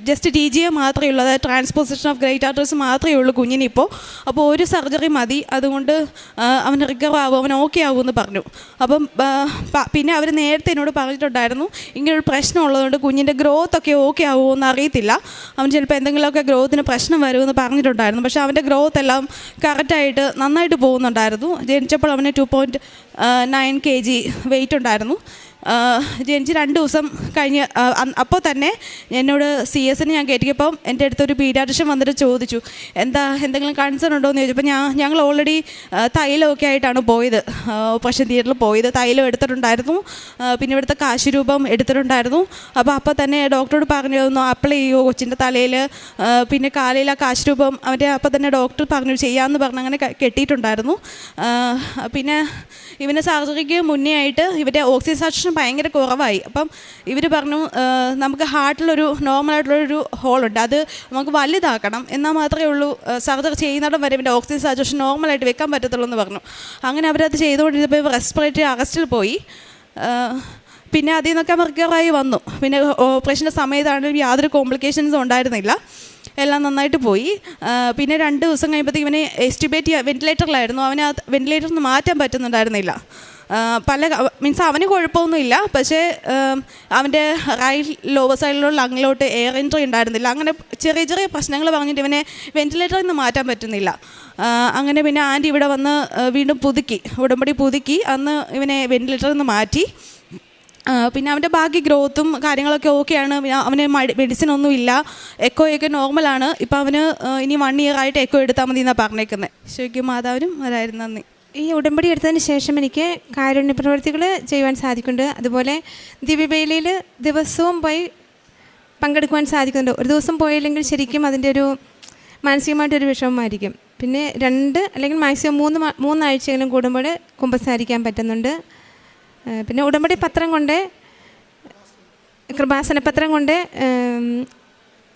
ജസ്റ്റ് TGA മാത്രമേ ഉള്ളൂ, അതായത് ട്രാൻസ്പോസിഷൻ ഓഫ് ഗ്രേറ്റ് ആർട്ടറീസ് മാത്രമേ ഉള്ളൂ കുഞ്ഞിനിപ്പോൾ. അപ്പോൾ ഒരു സർജറി മതി, അതുകൊണ്ട് അവൻ റിക്കവർ ആവും, അവൻ ഓക്കെ ആവുമെന്ന് പറഞ്ഞു. അപ്പം പിന്നെ അവർ നേരത്തെ എന്നോട് പറഞ്ഞിട്ടുണ്ടായിരുന്നു ഇങ്ങനൊരു പ്രശ്നം ഉള്ളതുകൊണ്ട് കുഞ്ഞിൻ്റെ ഗ്രോത്തൊക്കെ ഓക്കെ ആവുമോ എന്ന് അറിയത്തില്ല, അവൻ ചിലപ്പോൾ എന്തെങ്കിലുമൊക്കെ ഗ്രോത്തിന് പ്രശ്നം വരുമെന്ന് പറഞ്ഞിട്ടുണ്ടായിരുന്നു. പക്ഷേ അവൻ്റെ ഗ്രോത്ത് എല്ലാം കറക്റ്റായിട്ട് നന്നായിട്ട് പോകുന്നുണ്ടായിരുന്നു. ജനിച്ചപ്പോൾ അവന് 2.9 kg വെയിറ്റ് ഉണ്ടായിരുന്നു. ജനിച്ച് 2 ദിവസം കഴിഞ്ഞ് അപ്പോൾ തന്നെ എന്നോട് CS-ന് ഞാൻ കയറ്റിയപ്പം എൻ്റെ അടുത്തൊരു പീഡിയാട്രിഷ്യൻ വന്നിട്ട് ചോദിച്ചു എന്തെങ്കിലും കൺസേൺ ഉണ്ടോ എന്ന് ചോദിച്ചപ്പോൾ ഞങ്ങൾ ഓൾറെഡി തൈലമൊക്കെ ആയിട്ടാണ് പോയത്, ഓപ്പറേഷൻ തിയേറ്ററിൽ പോയത്. തൈലം എടുത്തിട്ടുണ്ടായിരുന്നു, പിന്നെ ഇവിടുത്തെ കാശുരൂപം എടുത്തിട്ടുണ്ടായിരുന്നു. അപ്പോൾ തന്നെ ഡോക്ടറോട് പറഞ്ഞു ഒന്ന് അപ്ലൈ ചെയ്യുമോ കൊച്ചിൻ്റെ തലയിൽ, പിന്നെ കാലയിൽ ആ കാശുരൂപം അവൻ്റെ അപ്പോൾ തന്നെ ഡോക്ടർ പറഞ്ഞു ചെയ്യാമെന്ന് പറഞ്ഞ് അങ്ങനെ കെട്ടിയിട്ടുണ്ടായിരുന്നു. പിന്നെ ഇവൻ്റെ സർജറിക്ക് മുന്നേ ആയിട്ട് ഇവൻ്റെ ഓക്സിജൻ സാച്ചുറേഷൻ ഭയങ്കര കുറവായി. അപ്പം ഇവർ പറഞ്ഞു നമുക്ക് ഹാർട്ടിലൊരു നോർമലായിട്ടുള്ളൊരു ഹോളുണ്ട്, അത് നമുക്ക് വലുതാക്കണം, എന്നാൽ മാത്രമേ ഉള്ളൂ സർജറി ചെയ്യുന്നിടം വരെ ഇവൻ്റെ ഓക്സിജൻ സാച്ചുറേഷൻ നോർമലായിട്ട് വെക്കാൻ പറ്റത്തുള്ളൂ എന്ന് പറഞ്ഞു. അങ്ങനെ അവരത് ചെയ്തുകൊണ്ടിരുന്നപ്പോൾ റെസ്പിറേറ്ററി അറസ്റ്റിൽ പോയി. പിന്നെ അതിൽ നിന്നൊക്കെ റിക്കവറായി വന്നു. പിന്നെ ഓപ്പറേഷൻ്റെ സമയത്താണെങ്കിലും യാതൊരു കോംപ്ലിക്കേഷൻസും ഉണ്ടായിരുന്നില്ല, എല്ലാം നന്നായിട്ട് പോയി. പിന്നെ 2 ദിവസം കഴിയുമ്പോഴത്തേക്ക് ഇവനെ എസ്റ്റിബേറ്റ് വെൻറ്റിലേറ്ററിലായിരുന്നു. അവനെ ആ വെൻറ്റിലേറ്ററിൽ നിന്ന് മാറ്റാൻ പറ്റുന്നുണ്ടായിരുന്നില്ല. മീൻസ് അവന് കുഴപ്പമൊന്നുമില്ല, പക്ഷേ അവൻ്റെ റൈറ്റ് ലോവർ സൈഡിലുള്ള ലങ്ങിലോട്ട് എയർ എൻട്രി ഉണ്ടായിരുന്നില്ല. അങ്ങനെ ചെറിയ ചെറിയ പ്രശ്നങ്ങൾ പറഞ്ഞിട്ട് ഇവനെ വെൻറ്റിലേറ്ററിൽ നിന്ന് മാറ്റാൻ പറ്റുന്നില്ല. അങ്ങനെ പിന്നെ ആൻറ്റി ഇവിടെ വന്ന് വീണ്ടും ഉടമ്പടി പുതുക്കി അന്ന് ഇവനെ വെൻറ്റിലേറ്ററിൽ നിന്ന് മാറ്റി. പിന്നെ അവൻ്റെ ബാക്കി ഗ്രോത്തും കാര്യങ്ങളൊക്കെ ഓക്കെയാണ്. അവന് മെഡിസിൻ ഒന്നുമില്ല, എക്കോയൊക്കെ നോർമലാണ്. ഇപ്പം അവന് ഇനി 1 year ആയിട്ട് എക്കോ എടുത്താൽ മതി എന്നാണ് പറഞ്ഞേക്കുന്നത്. ശരിക്കും മാതാവിനും അതായിരുന്നു നന്ദി. ഈ ഉടമ്പടി എടുത്തതിന് ശേഷം എനിക്ക് കാരുണ്യ പ്രവർത്തികൾ ചെയ്യുവാൻ സാധിക്കുന്നുണ്ട്. അതുപോലെ ദിവ്യബലിയിൽ ദിവസവും പോയി പങ്കെടുക്കുവാൻ സാധിക്കുന്നുണ്ട്. ഒരു ദിവസം പോയില്ലെങ്കിൽ ശരിക്കും അതിൻ്റെ ഒരു മാനസികമായിട്ടൊരു വിഷമമായിരിക്കും. പിന്നെ 2 അല്ലെങ്കിൽ മാക്സിമം 3 ആഴ്ചയെങ്കിലും കൂടുമ്പോൾ കുമ്പസാരിക്കാൻ പറ്റുന്നുണ്ട്. പിന്നെ ഉടമ്പടി പത്രം കൊണ്ട്, കൃപാസന പത്രം കൊണ്ട്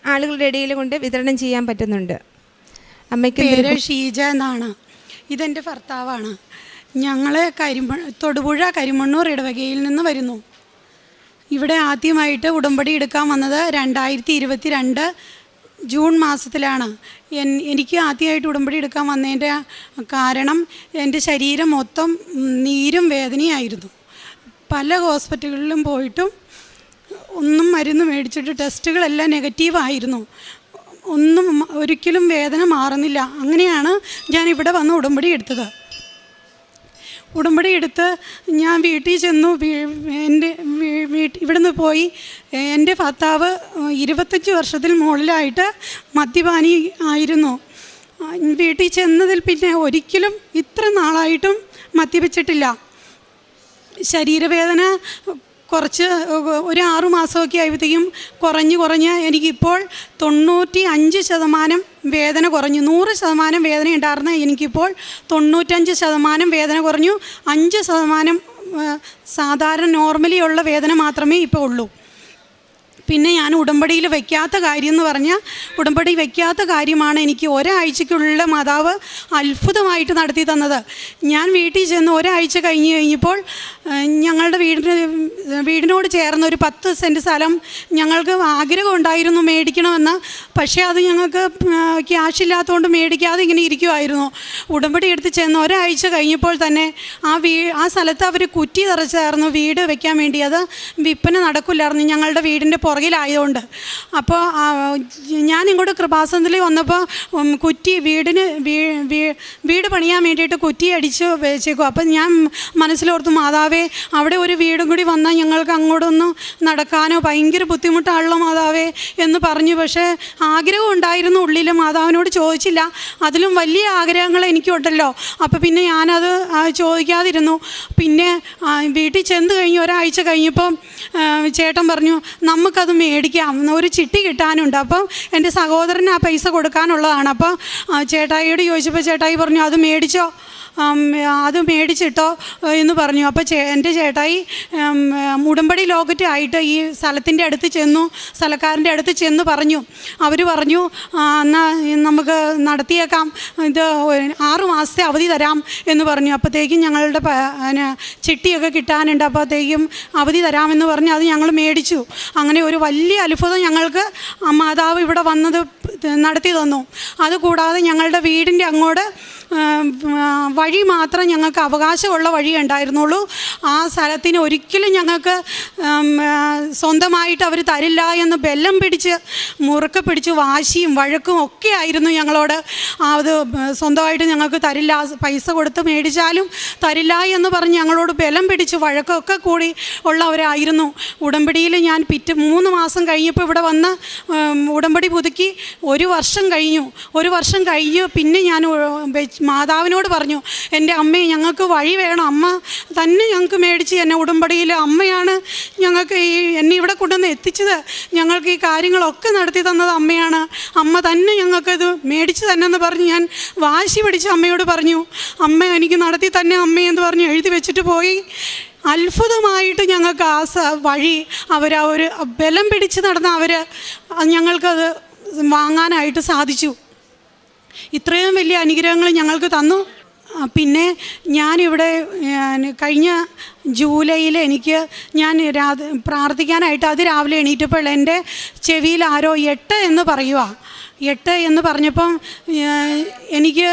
ആളുകളുടെ ഇടയിൽ കൊണ്ട് വിതരണം ചെയ്യാൻ പറ്റുന്നുണ്ട്. അമ്മയ്ക്ക് പേര് ഷീജ എന്നാണ്. ഇതെൻ്റെ ഭർത്താവാണ്. ഞങ്ങൾ തൊടുപുഴ കരിമണ്ണൂർ ഇടവകയിൽ നിന്ന് വരുന്നു. ഇവിടെ ആദ്യമായിട്ട് ഉടമ്പടി എടുക്കാൻ വന്നത് 2022 ജൂൺ മാസത്തിലാണ്. എനിക്ക് ആദ്യമായിട്ട് ഉടമ്പടി എടുക്കാൻ വന്നതിൻ്റെ കാരണം എൻ്റെ ശരീരം മൊത്തം നീരും വേദനയായിരുന്നു. പല ഹോസ്പിറ്റലുകളിലും പോയിട്ടും ഒന്നും മരുന്ന് മേടിച്ചിട്ട് ടെസ്റ്റുകളെല്ലാം നെഗറ്റീവായിരുന്നു. ഒരിക്കലും വേദന മാറുന്നില്ല. അങ്ങനെയാണ് ഞാൻ ഇവിടെ വന്ന് ഉടമ്പടി എടുത്തത്. ഉടമ്പടി എടുത്ത് ഞാൻ വീട്ടിൽ ചെന്നു. ഇവിടുന്ന് പോയി. എൻ്റെ ഭർത്താവ് 25 വർഷത്തിൽ മുകളിലായിട്ട് മദ്യപാനി ആയിരുന്നു. വീട്ടിൽ ചെന്നതിൽ പിന്നെ ഒരിക്കലും ഇത്ര നാളായിട്ടും മദ്യപിച്ചിട്ടില്ല. ശരീരവേദന കുറച്ച് ഒരു 6 മാസമൊക്കെ ആയപ്പോഴത്തേക്കും കുറഞ്ഞ് എനിക്കിപ്പോൾ 95% വേദന കുറഞ്ഞു. 100% വേദന ഉണ്ടായിരുന്ന എനിക്കിപ്പോൾ 95% വേദന കുറഞ്ഞു. 5% സാധാരണ നോർമലി ഉള്ള വേദന മാത്രമേ ഇപ്പോൾ ഉള്ളൂ. പിന്നെ ഞാൻ ഉടമ്പടിയിൽ വയ്ക്കാത്ത കാര്യം എന്ന് പറഞ്ഞാൽ, ഉടമ്പടി വയ്ക്കാത്ത കാര്യമാണ് എനിക്ക് ഒരാഴ്ചയ്ക്കുള്ള മാതാവ് അത്ഭുതമായിട്ട് നടത്തി തന്നത്. ഞാൻ വീട്ടിൽ ചെന്ന് ഒരാഴ്ച കഴിഞ്ഞപ്പോൾ ഞങ്ങളുടെ വീടിനോട് ചേർന്ന് ഒരു 10 സെൻറ്റ് സ്ഥലം ഞങ്ങൾക്ക് ആഗ്രഹം ഉണ്ടായിരുന്നു മേടിക്കണമെന്ന്. പക്ഷേ അത് ഞങ്ങൾക്ക് ക്യാഷ് ഇല്ലാത്തതുകൊണ്ട് മേടിക്കാതെ ഇങ്ങനെ ഇരിക്കുമായിരുന്നു. ഉടമ്പടി എടുത്ത് ചെന്ന് ഒരാഴ്ച കഴിഞ്ഞപ്പോൾ തന്നെ ആ സ്ഥലത്ത് അവർ കുറ്റി നിറച്ചായിരുന്നു വീട് വെക്കാൻ വേണ്ടി. അത് വിൽപ്പന നടക്കില്ലായിരുന്നു ഞങ്ങളുടെ വീടിൻ്റെ പുറകിലായതുകൊണ്ട്. അപ്പോൾ ഞാൻ ഇങ്ങോട്ട് കൃപാസനത്തിൽ വന്നപ്പോൾ കുറ്റി വീട് പണിയാൻ വേണ്ടിയിട്ട് കുറ്റി അടിച്ച് വെച്ചേക്കും. അപ്പം ഞാൻ മനസ്സിലോർത്തു, മാതാവേ അവിടെ ഒരു വീടും കൂടി വന്നാൽ ഞങ്ങൾക്ക് അങ്ങോട്ടൊന്നും നടക്കാനോ ഭയങ്കര ബുദ്ധിമുട്ടാണല്ലോ മാതാവേ എന്ന് പറഞ്ഞു. പക്ഷേ ആഗ്രഹം ഉണ്ടായിരുന്നു ഉള്ളിൽ, മാതാവിനോട് ചോദിച്ചില്ല. അതിലും വലിയ ആഗ്രഹങ്ങൾ എനിക്കുണ്ടല്ലോ. അപ്പോൾ പിന്നെ ഞാനത് ചോദിക്കാതിരുന്നു. പിന്നെ വീട്ടിൽ ചെന്ന് കഴിഞ്ഞ് ഒരാഴ്ച കഴിഞ്ഞപ്പം ചേട്ടൻ പറഞ്ഞു, നമുക്കത് മേടിക്കാം, ഒരു ചിട്ടി കിട്ടാനുണ്ട്. അപ്പം എൻ്റെ സഹോദരന് ആ പൈസ കൊടുക്കാനുള്ളതാണ്. അപ്പോൾ ചേട്ടായിയോട് ചോദിച്ചപ്പോൾ ചേട്ടായി പറഞ്ഞു, അത് മേടിച്ചിട്ടോ എന്ന് പറഞ്ഞു. അപ്പോൾ എൻ്റെ ചേട്ടായി ഉടമ്പടി ലോക്കറ്റ് ആയിട്ട് ഈ സ്ഥലത്തിൻ്റെ അടുത്ത് ചെന്നു, സ്ഥലക്കാരൻ്റെ അടുത്ത് ചെന്ന് പറഞ്ഞു. അവർ പറഞ്ഞു, എന്നാൽ നമുക്ക് നടത്തിയേക്കാം, ഇത് 6 മാസത്തെ അവധി തരാം എന്ന് പറഞ്ഞു. അപ്പോഴത്തേക്കും ഞങ്ങളുടെ ചിട്ടിയൊക്കെ കിട്ടാനുണ്ട്, അപ്പോഴത്തേക്കും അവധി തരാമെന്ന് പറഞ്ഞ് അത് ഞങ്ങൾ മേടിച്ചു. അങ്ങനെ ഒരു വലിയ അത്ഭുതം ഞങ്ങൾക്ക് മാതാവ് ഇവിടെ വന്നത് നടത്തി തന്നു. അതുകൂടാതെ ഞങ്ങളുടെ വീടിൻ്റെ അങ്ങോട്ട് വഴി മാത്രം ഞങ്ങൾക്ക് അവകാശമുള്ള വഴി ഉണ്ടായിരുന്നുള്ളൂ. ആ സ്ഥലത്തിന് ഒരിക്കലും ഞങ്ങൾക്ക് സ്വന്തമായിട്ട് അവർ തരില്ല എന്ന് ബെല്ലം പിടിച്ച് മുറുക്കെ പിടിച്ച് വാശിയും വഴക്കും ഒക്കെ ആയിരുന്നു ഞങ്ങളോട്. അത് സ്വന്തമായിട്ട് ഞങ്ങൾക്ക് തരില്ല, പൈസ കൊടുത്ത് മേടിച്ചാലും തരില്ല എന്ന് പറഞ്ഞ് ഞങ്ങളോട് ബലം പിടിച്ച് വഴക്കൊക്കെ കൂടി ഉള്ളവരായിരുന്നു. ഉടമ്പടിയിൽ ഞാൻ 3 മാസം കഴിഞ്ഞപ്പോൾ ഇവിടെ വന്ന് ഉടമ്പടി പുതുക്കി 1 വർഷം കഴിഞ്ഞു. 1 വർഷം കഴിഞ്ഞ് പിന്നെ ഞാൻ മാതാവിനോട് പറഞ്ഞു, എൻ്റെ അമ്മയെ ഞങ്ങൾക്ക് വഴി വേണം, അമ്മ തന്നെ ഞങ്ങൾക്ക് മേടിച്ച് എന്നെ ഉടമ്പടിയിൽ അമ്മയാണ് ഞങ്ങൾക്ക് എന്നെ ഇവിടെ കൊണ്ടുവന്ന് എത്തിച്ചത്, ഞങ്ങൾക്ക് ഈ കാര്യങ്ങളൊക്കെ നടത്തി തന്നത് അമ്മയാണ്, അമ്മ തന്നെ ഞങ്ങൾക്കത് മേടിച്ച് തന്നെ എന്ന് പറഞ്ഞ് ഞാൻ വാശി പിടിച്ച് അമ്മയോട് പറഞ്ഞു. അമ്മ എനിക്ക് നടത്തി തന്നെ അമ്മയെന്ന് പറഞ്ഞ് എഴുതി വെച്ചിട്ട് പോയി. അത്ഭുതമായിട്ട് ഞങ്ങൾക്ക് ആ വഴി ഒരു ബലം പിടിച്ച് നടന്ന ഞങ്ങൾക്കത് വാങ്ങാനായിട്ട് സാധിച്ചു. ഇത്രയും വലിയ അനുഗ്രഹങ്ങൾ ഞങ്ങൾക്ക് തന്നു. പിന്നെ ഞാനിവിടെ കഴിഞ്ഞ ജൂലൈയിൽ ഞാൻ പ്രാർത്ഥിക്കാനായിട്ട് രാവിലെ എണീറ്റപ്പോൾ എൻ്റെ ചെവിയിൽ ആരോ 8 എന്ന് പറയുക. 8 എന്ന് പറഞ്ഞപ്പം എനിക്ക്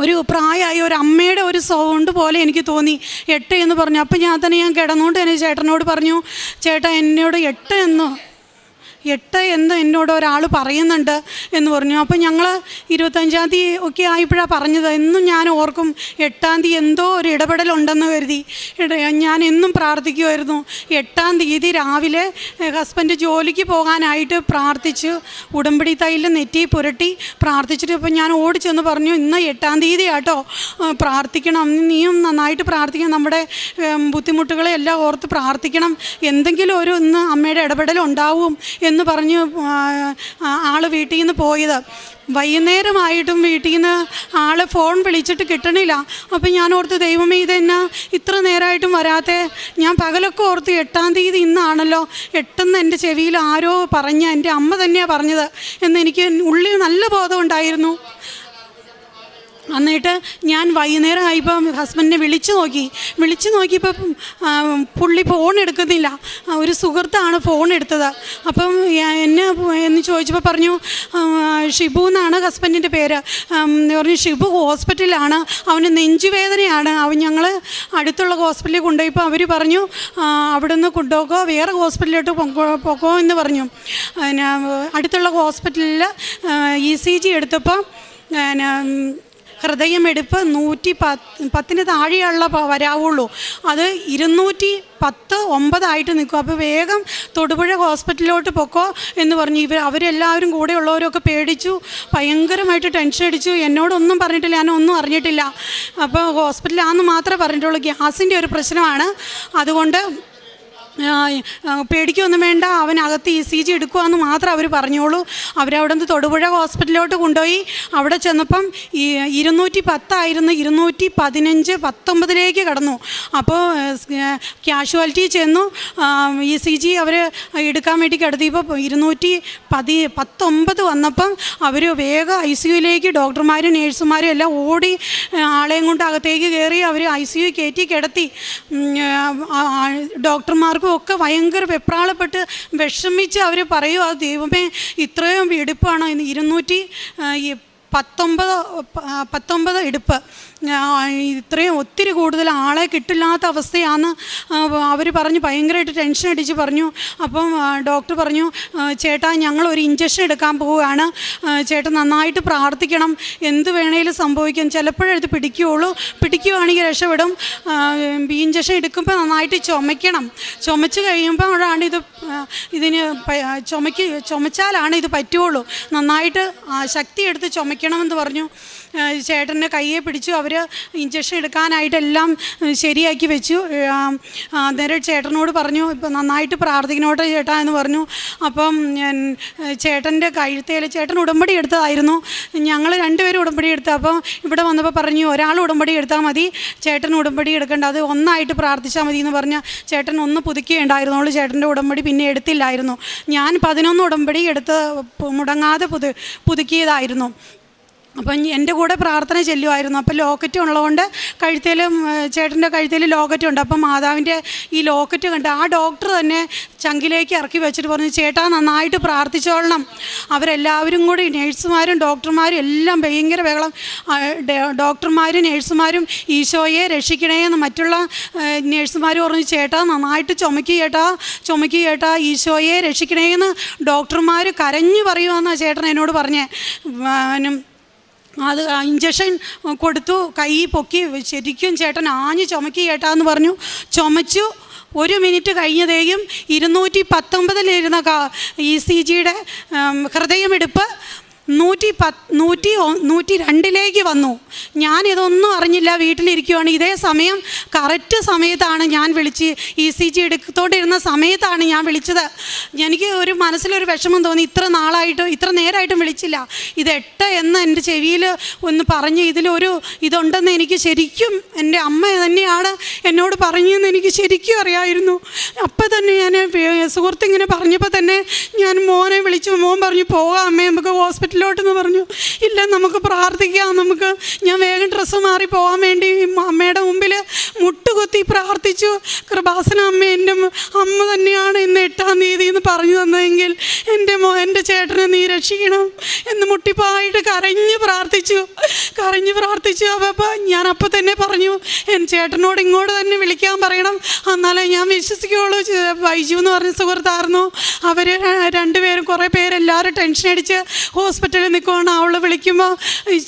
ഒരു പ്രായമായ ഒരു അമ്മയുടെ ഒരു സൗണ്ട് പോലെ എനിക്ക് തോന്നി, 8 എന്ന് പറഞ്ഞു. അപ്പം ഞാൻ കിടന്നുകൊണ്ട് തന്നെ ചേട്ടനോട് പറഞ്ഞു, ചേട്ടാ എന്നോട് 8 എന്ന് എന്നോട് ഒരാൾ പറയുന്നുണ്ട് എന്ന് പറഞ്ഞു. അപ്പം ഞങ്ങൾ 25-ാം തീയതി ഒക്കെ ആയപ്പോഴാണ് പറഞ്ഞത്. എന്നും ഞാൻ ഓർക്കും 8-ാം തീയതി എന്തോ ഒരു ഇടപെടലുണ്ടെന്ന് കരുതി ഞാൻ എന്നും പ്രാർത്ഥിക്കുമായിരുന്നു. 8-ാം തീയതി രാവിലെ ഹസ്ബൻഡ് ജോലിക്ക് പോകാനായിട്ട് പ്രാർത്ഥിച്ചു, ഉടമ്പടി തൈലം നെറ്റി പുരട്ടി പ്രാർത്ഥിച്ചിട്ട് ഇപ്പം ഞാൻ ഓടിച്ചെന്ന് പറഞ്ഞു, ഇന്ന് 8-ാം തീയതി ആട്ടോ, പ്രാർത്ഥിക്കണം, നീയും നന്നായിട്ട് പ്രാർത്ഥിക്കണം, നമ്മുടെ ബുദ്ധിമുട്ടുകളെ എല്ലാം ഓർത്ത് പ്രാർത്ഥിക്കണം, എന്തെങ്കിലും ഒരു ഇന്ന് അമ്മയുടെ ഇടപെടലുണ്ടാവും എന്ന് പറഞ്ഞ് ആൾ വീട്ടിൽ നിന്ന് പോയത്. വൈകുന്നേരമായിട്ടും വീട്ടിൽ നിന്ന് ആൾ ഫോൺ വിളിച്ചിട്ട് കിട്ടണില്ല. അപ്പം ഞാൻ ഓർത്ത്, ദൈവമേ ഇതെന്നാ ഇത്ര നേരമായിട്ടും വരാത്തെ. ഞാൻ പകലൊക്കെ ഓർത്ത് 8-ാം തീയതി ഇന്നാണല്ലോ, 8 എൻ്റെ ചെവിയിൽ ആരോ എൻ്റെ അമ്മ തന്നെയാണ് പറഞ്ഞത് എന്നെനിക്ക് ഉള്ളിൽ നല്ല ബോധമുണ്ടായിരുന്നു. എന്നിട്ട് ഞാൻ വൈകുന്നേരം ആയപ്പോൾ ഹസ്ബൻഡിനെ വിളിച്ചു നോക്കിയപ്പോൾ പുള്ളി ഫോൺ എടുക്കുന്നില്ല. ഒരു സുഹൃത്താണ് ഫോൺ എടുത്തത്. അപ്പം എന്ന് ചോദിച്ചപ്പോൾ പറഞ്ഞു, ഷിബു എന്നാണ് ഹസ്ബൻഡിൻ്റെ പേര്. പറഞ്ഞു ഷിബു ഹോസ്പിറ്റലിലാണ്, അവന് നെഞ്ചുവേദനയാണ്. ഞങ്ങൾ അടുത്തുള്ള ഹോസ്പിറ്റലിൽ കൊണ്ടുപോയപ്പോൾ അവർ പറഞ്ഞു അവിടെ നിന്ന് കൊണ്ടുപോകോ, വേറെ ഹോസ്പിറ്റലിലോട്ട് പോകോ എന്ന് പറഞ്ഞു. അടുത്തുള്ള ഹോസ്പിറ്റലിൽ ECG എടുത്തപ്പോൾ ഹൃദയമെടുപ്പ് 110 താഴെയുള്ള വരാവുള്ളൂ, അത് 210-9 നിൽക്കും. അപ്പോൾ വേഗം തൊടുപുഴ ഹോസ്പിറ്റലിലോട്ട് പൊക്കോ എന്ന് പറഞ്ഞു. അവരെല്ലാവരും കൂടെ ഉള്ളവരൊക്കെ പേടിച്ചു, ഭയങ്കരമായിട്ട് ടെൻഷൻ അടിച്ചു. എന്നോടൊന്നും പറഞ്ഞിട്ടില്ല, ഞാനൊന്നും അറിഞ്ഞിട്ടില്ല. അപ്പോൾ ഹോസ്പിറ്റലാണെന്ന് മാത്രമേ പറഞ്ഞിട്ടുള്ളൂ. ഗ്യാസിൻ്റെ ഒരു പ്രശ്നമാണ്, അതുകൊണ്ട് പേടിക്കൊന്നും വേണ്ട, അവനകത്ത് ECG എടുക്കുമെന്ന് മാത്രം അവർ പറഞ്ഞോളൂ. അവരവിടെ നിന്ന് തൊടുപുഴ ഹോസ്പിറ്റലിലോട്ട് കൊണ്ടുപോയി. അവിടെ ചെന്നപ്പം 210 ആയിരുന്നു, 215-19 കടന്നു. അപ്പോൾ കാഷ്വാലിറ്റി ചെന്നു, ECG അവർ എടുക്കാൻ വേണ്ടി കിടത്തിയപ്പോൾ 219 വന്നപ്പം അവർ വേഗം ICUയിലേക്ക് ഡോക്ടർമാരും നേഴ്സുമാരും എല്ലാം ഓടി ആളെയും കൊണ്ട് അകത്തേക്ക് കയറി അവർ ICU കയറ്റി കിടത്തി. ഡോക്ടർമാർക്ക് ഒക്കെ ഭയങ്കര വെപ്രാളപ്പെട്ട് വിഷമിച്ച് അവർ പറയുക, ദൈവമേ ഇത്രയും ഇടുപ്പാണോ, 219 ഇടുപ്പ്, ഇത്രയും ഒത്തിരി കൂടുതൽ ആളെ കിട്ടില്ലാത്ത അവസ്ഥയാണ് അവർ പറഞ്ഞ് ഭയങ്കരമായിട്ട് ടെൻഷൻ അടിച്ച് പറഞ്ഞു. അപ്പം ഡോക്ടർ പറഞ്ഞു, ചേട്ടാ ഞങ്ങളൊരു ഇഞ്ചക്ഷൻ എടുക്കാൻ പോവുകയാണ്, ചേട്ടൻ നന്നായിട്ട് പ്രാർത്ഥിക്കണം, എന്ത് വേണേലും സംഭവിക്കും, ചിലപ്പോഴത് പിടിക്കുകയാണെങ്കിൽ രക്ഷപ്പെടും, ഈ ഇഞ്ചക്ഷൻ എടുക്കുമ്പോൾ നന്നായിട്ട് ചുമച്ച് കഴിയുമ്പോൾ അവിടെയാണ് ഇതിന് ചുമച്ചാലാണ് ഇത് പറ്റുള്ളൂ, നന്നായിട്ട് ശക്തി എടുത്ത് ചുമക്കണമെന്ന് പറഞ്ഞു. ചേട്ടൻ്റെ കയ്യെ പിടിച്ചു, അവർ ഇഞ്ചക്ഷൻ എടുക്കാനായിട്ടെല്ലാം ശരിയാക്കി വെച്ചു. അന്നേരം ചേട്ടനോട് പറഞ്ഞു, ഇപ്പം നന്നായിട്ട് പ്രാർത്ഥിക്കണോട്ടെ ചേട്ടാ എന്ന് പറഞ്ഞു. അപ്പം ചേട്ടൻ്റെ കഴുത്തേൽ, ചേട്ടൻ ഉടമ്പടി എടുത്തതായിരുന്നു, ഞങ്ങൾ 2 പേരും ഉടമ്പടി എടുത്തു. അപ്പം ഇവിടെ വന്നപ്പോൾ പറഞ്ഞു, ഒരാൾ ഉടമ്പടി എടുത്താൽ മതി, ചേട്ടൻ ഉടമ്പടി എടുക്കേണ്ട, അത് ഒന്നായിട്ട് പ്രാർത്ഥിച്ചാൽ മതി എന്ന് പറഞ്ഞാൽ ചേട്ടൻ ഒന്ന് പുതുക്കിയുണ്ടായിരുന്നുള്ളൂ, ചേട്ടൻ്റെ ഉടമ്പടി പിന്നെ എടുത്തില്ലായിരുന്നു. ഞാൻ 11 ഉടമ്പടി എടുത്ത് മുടങ്ങാതെ പുതുക്കിയതായിരുന്നു. അപ്പം എൻ്റെ കൂടെ പ്രാർത്ഥന ചെല്ലുമായിരുന്നു. അപ്പം ലോക്കറ്റ് ഉള്ളതുകൊണ്ട് ചേട്ടൻ്റെ കഴുത്തിൽ ലോക്കറ്റ് ഉണ്ട്. അപ്പം മാതാവിൻ്റെ ഈ ലോക്കറ്റ് കണ്ട് ആ ഡോക്ടർ തന്നെ ചങ്കിലേക്ക് ഇറക്കി വെച്ചിട്ട് പറഞ്ഞു, ചേട്ടാ നന്നായിട്ട് പ്രാർത്ഥിച്ചോളണം. അവരെല്ലാവരും കൂടി നേഴ്സുമാരും ഡോക്ടർമാരും എല്ലാം ഭയങ്കര ബഹളം, ഡോക്ടർമാരും നേഴ്സുമാരും ഈശോയെ രക്ഷിക്കണേ എന്ന്, മറ്റുള്ള നേഴ്സുമാർ പറഞ്ഞു, ചേട്ടാ നന്നായിട്ട് ചുമക്കുക ചേട്ടാ, ഈശോയെ രക്ഷിക്കണേ എന്ന് ഡോക്ടർമാർ കരഞ്ഞു പറയുമെന്നാണ് ചേട്ടൻ എന്നോട് പറഞ്ഞേ. അത് ഇഞ്ചക്ഷൻ കൊടുത്തു, കൈ പൊക്കി ശരിക്കും ചേട്ടൻ ആഞ്ഞ് ചുമക്കുക ചേട്ടാന്ന് പറഞ്ഞു. ചുമച്ചു. 1 മിനിറ്റ് കഴിഞ്ഞതേക്കും 219 ECGയുടെ ഹൃദയമെടുപ്പ് 102 വന്നു. ഞാനിതൊന്നും അറിഞ്ഞില്ല, വീട്ടിലിരിക്കുവാണ്. ഇതേ സമയം കറക്റ്റ് സമയത്താണ് ഞാൻ വിളിച്ച് ECG എടുത്തോണ്ടിരുന്ന സമയത്താണ് ഞാൻ വിളിച്ചത്. എനിക്ക് ഒരു മനസ്സിലൊരു വിഷമം തോന്നി, ഇത്ര നേരമായിട്ടും വിളിച്ചില്ല. ഇത് 8 എന്ന് എൻ്റെ ചെവിയിൽ ഒന്ന് പറഞ്ഞ് ഇതുണ്ടെന്ന് എനിക്ക് ശരിക്കും എൻ്റെ അമ്മ തന്നെയാണ് എന്നോട് പറഞ്ഞതെന്ന് എനിക്ക് ശരിക്കും അറിയാമായിരുന്നു. അപ്പം തന്നെ ഞാൻ സുഹൃത്തിങ്ങനെ പറഞ്ഞപ്പോൾ തന്നെ ഞാൻ മോനെ വിളിച്ചു. മോൻ പറഞ്ഞു, പോകാം അമ്മേ നമുക്ക് ഹോസ്പിറ്റലിലോട്ടെന്ന് പറഞ്ഞു. ഇല്ല നമുക്ക് പ്രാർത്ഥിക്കാം, ഞാൻ വേഗം ഡ്രസ്സ് മാറി പോകാൻ വേണ്ടി അമ്മയുടെ മുമ്പിൽ മുട്ട് മുട്ടുകുത്തി പ്രാർത്ഥിച്ചു. കൃപാസന അമ്മ, എൻ്റെ അമ്മ തന്നെയാണ് ഇന്ന് 8-ാം തീയതി എന്ന് പറഞ്ഞു തന്നതെങ്കിൽ എൻ്റെ ചേട്ടനെ നീ രക്ഷിക്കണം എന്ന് മുട്ടിപ്പായിട്ട് കരഞ്ഞ് പ്രാർത്ഥിച്ചു. അപ്പോൾ ഞാൻ അപ്പം തന്നെ പറഞ്ഞു, എൻ്റെ ചേട്ടനോട് ഇങ്ങോട്ട് തന്നെ വിളിക്കാൻ പറയണം, എന്നാലേ ഞാൻ വിശ്വസിക്കുകയുള്ളൂ. ബൈജു എന്ന് പറഞ്ഞ സുഹൃത്തായിരുന്നു. അവർ രണ്ടുപേരും കുറേ പേരെല്ലാവരും ടെൻഷൻ അടിച്ച് ഹോസ്പിറ്റലിൽ നിൽക്കുകയാണ്. അവൾ വിളിക്കുമ്പോൾ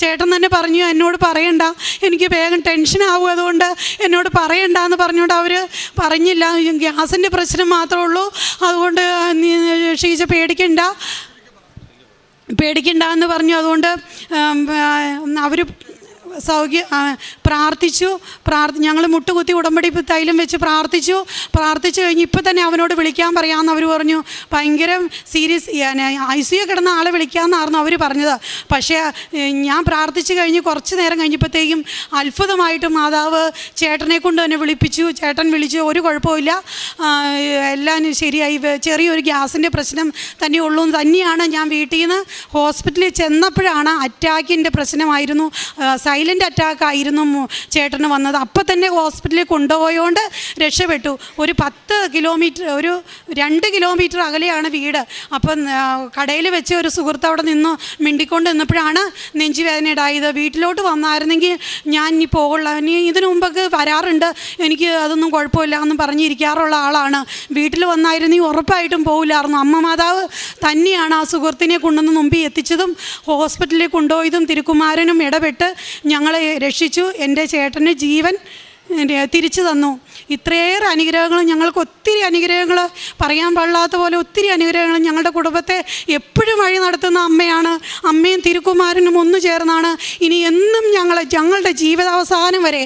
ചേട്ടൻ തന്നെ പറഞ്ഞു, എന്നോട് പറയണ്ട, എനിക്ക് വേഗം ടെൻഷനാവും, അതുകൊണ്ട് എന്നോട് പറയണ്ട എന്ന് പറഞ്ഞുകൊണ്ട് അവർ പറഞ്ഞില്ല. ഗ്യാസിൻ്റെ പ്രശ്നം മാത്രമേ ഉള്ളൂ, അതുകൊണ്ട് നീ ഷീജ പേടിക്കണ്ട എന്ന് പറഞ്ഞു. അതുകൊണ്ട് അവർ പ്രാർത്ഥിച്ചു. ഞങ്ങൾ മുട്ടുകുത്തി ഉടമ്പടി തൈലം വെച്ച് പ്രാർത്ഥിച്ചു കഴിഞ്ഞ് ഇപ്പം തന്നെ അവനോട് വിളിക്കാൻ പറയാമെന്ന് അവർ പറഞ്ഞു. ഭയങ്കര സീരിയസ് ICU കിടന്ന ആളെ വിളിക്കാമെന്നായിരുന്നു അവർ പറഞ്ഞത്. പക്ഷേ ഞാൻ പ്രാർത്ഥിച്ചു കഴിഞ്ഞ് കുറച്ച് നേരം കഴിഞ്ഞപ്പോഴത്തേക്കും അത്ഭുതമായിട്ട് മാതാവ് ചേട്ടനെ കൊണ്ട് തന്നെ വിളിപ്പിച്ചു. ചേട്ടൻ വിളിച്ചു, ഒരു കുഴപ്പമില്ല, എല്ലാം ശരിയായി, ചെറിയൊരു ഗ്യാസിൻ്റെ പ്രശ്നം തന്നെ ഉള്ളൂ തന്നെയാണ്. ഞാൻ വീട്ടിൽ നിന്ന് ഹോസ്പിറ്റലിൽ ചെന്നപ്പോഴാണ് അറ്റാക്കിൻ്റെ പ്രശ്നമായിരുന്നു, സൈലൻ്റ് അറ്റാക്ക് ആയിരുന്നു ചേട്ടന് വന്നത്. അപ്പം തന്നെ ഹോസ്പിറ്റലിൽ കൊണ്ടുപോയോണ്ട് രക്ഷപ്പെട്ടു. ഒരു 10 കിലോമീറ്റർ, ഒരു 2 കിലോമീറ്റർ അകലെയാണ് വീട്. അപ്പം കടയിൽ വെച്ച് ഒരു സുഹൃത്ത് അവിടെ നിന്ന് മിണ്ടിക്കൊണ്ട് നിന്നപ്പോഴാണ് നെഞ്ചുവേദന ഉണ്ടായത്. വീട്ടിലോട്ട് വന്നായിരുന്നെങ്കിൽ ഞാൻ ഇനി പോകുള്ള, ഇനി ഇതിനു മുമ്പൊക്കെ വരാറുണ്ട്, എനിക്ക് അതൊന്നും കുഴപ്പമില്ല എന്ന് പറഞ്ഞിരിക്കാറുള്ള ആളാണ്. വീട്ടിൽ വന്നായിരുന്നെങ്കിൽ ഉറപ്പായിട്ടും പോകില്ലായിരുന്നു. അമ്മ മാതാവ് തന്നെയാണ് ആ സുഹൃത്തിനെ കൊണ്ടുവന്ന് മുമ്പിൽ എത്തിച്ചതും ഹോസ്പിറ്റലിൽ കൊണ്ടുപോയതും. തിരുക്കുമാരനും ഇടപെട്ട് ഞങ്ങളെ രക്ഷിച്ചു. എൻ്റെ ചേട്ടന് ജീവൻ തിരിച്ചു തന്നു. ഇത്രയേറെ അനുഗ്രഹങ്ങൾ, ഞങ്ങൾക്ക് ഒത്തിരി അനുഗ്രഹങ്ങൾ, പറയാൻ പാടില്ലാത്ത പോലെ ഒത്തിരി അനുഗ്രഹങ്ങൾ. ഞങ്ങളുടെ കുടുംബത്തെ എപ്പോഴും വഴി നടത്തുന്ന അമ്മയാണ്. അമ്മയും തിരുക്കുമാരനും ഒന്നു ചേർന്നാണ് ഇനി എന്നും ഞങ്ങളുടെ ജീവിതാവസാനം വരെ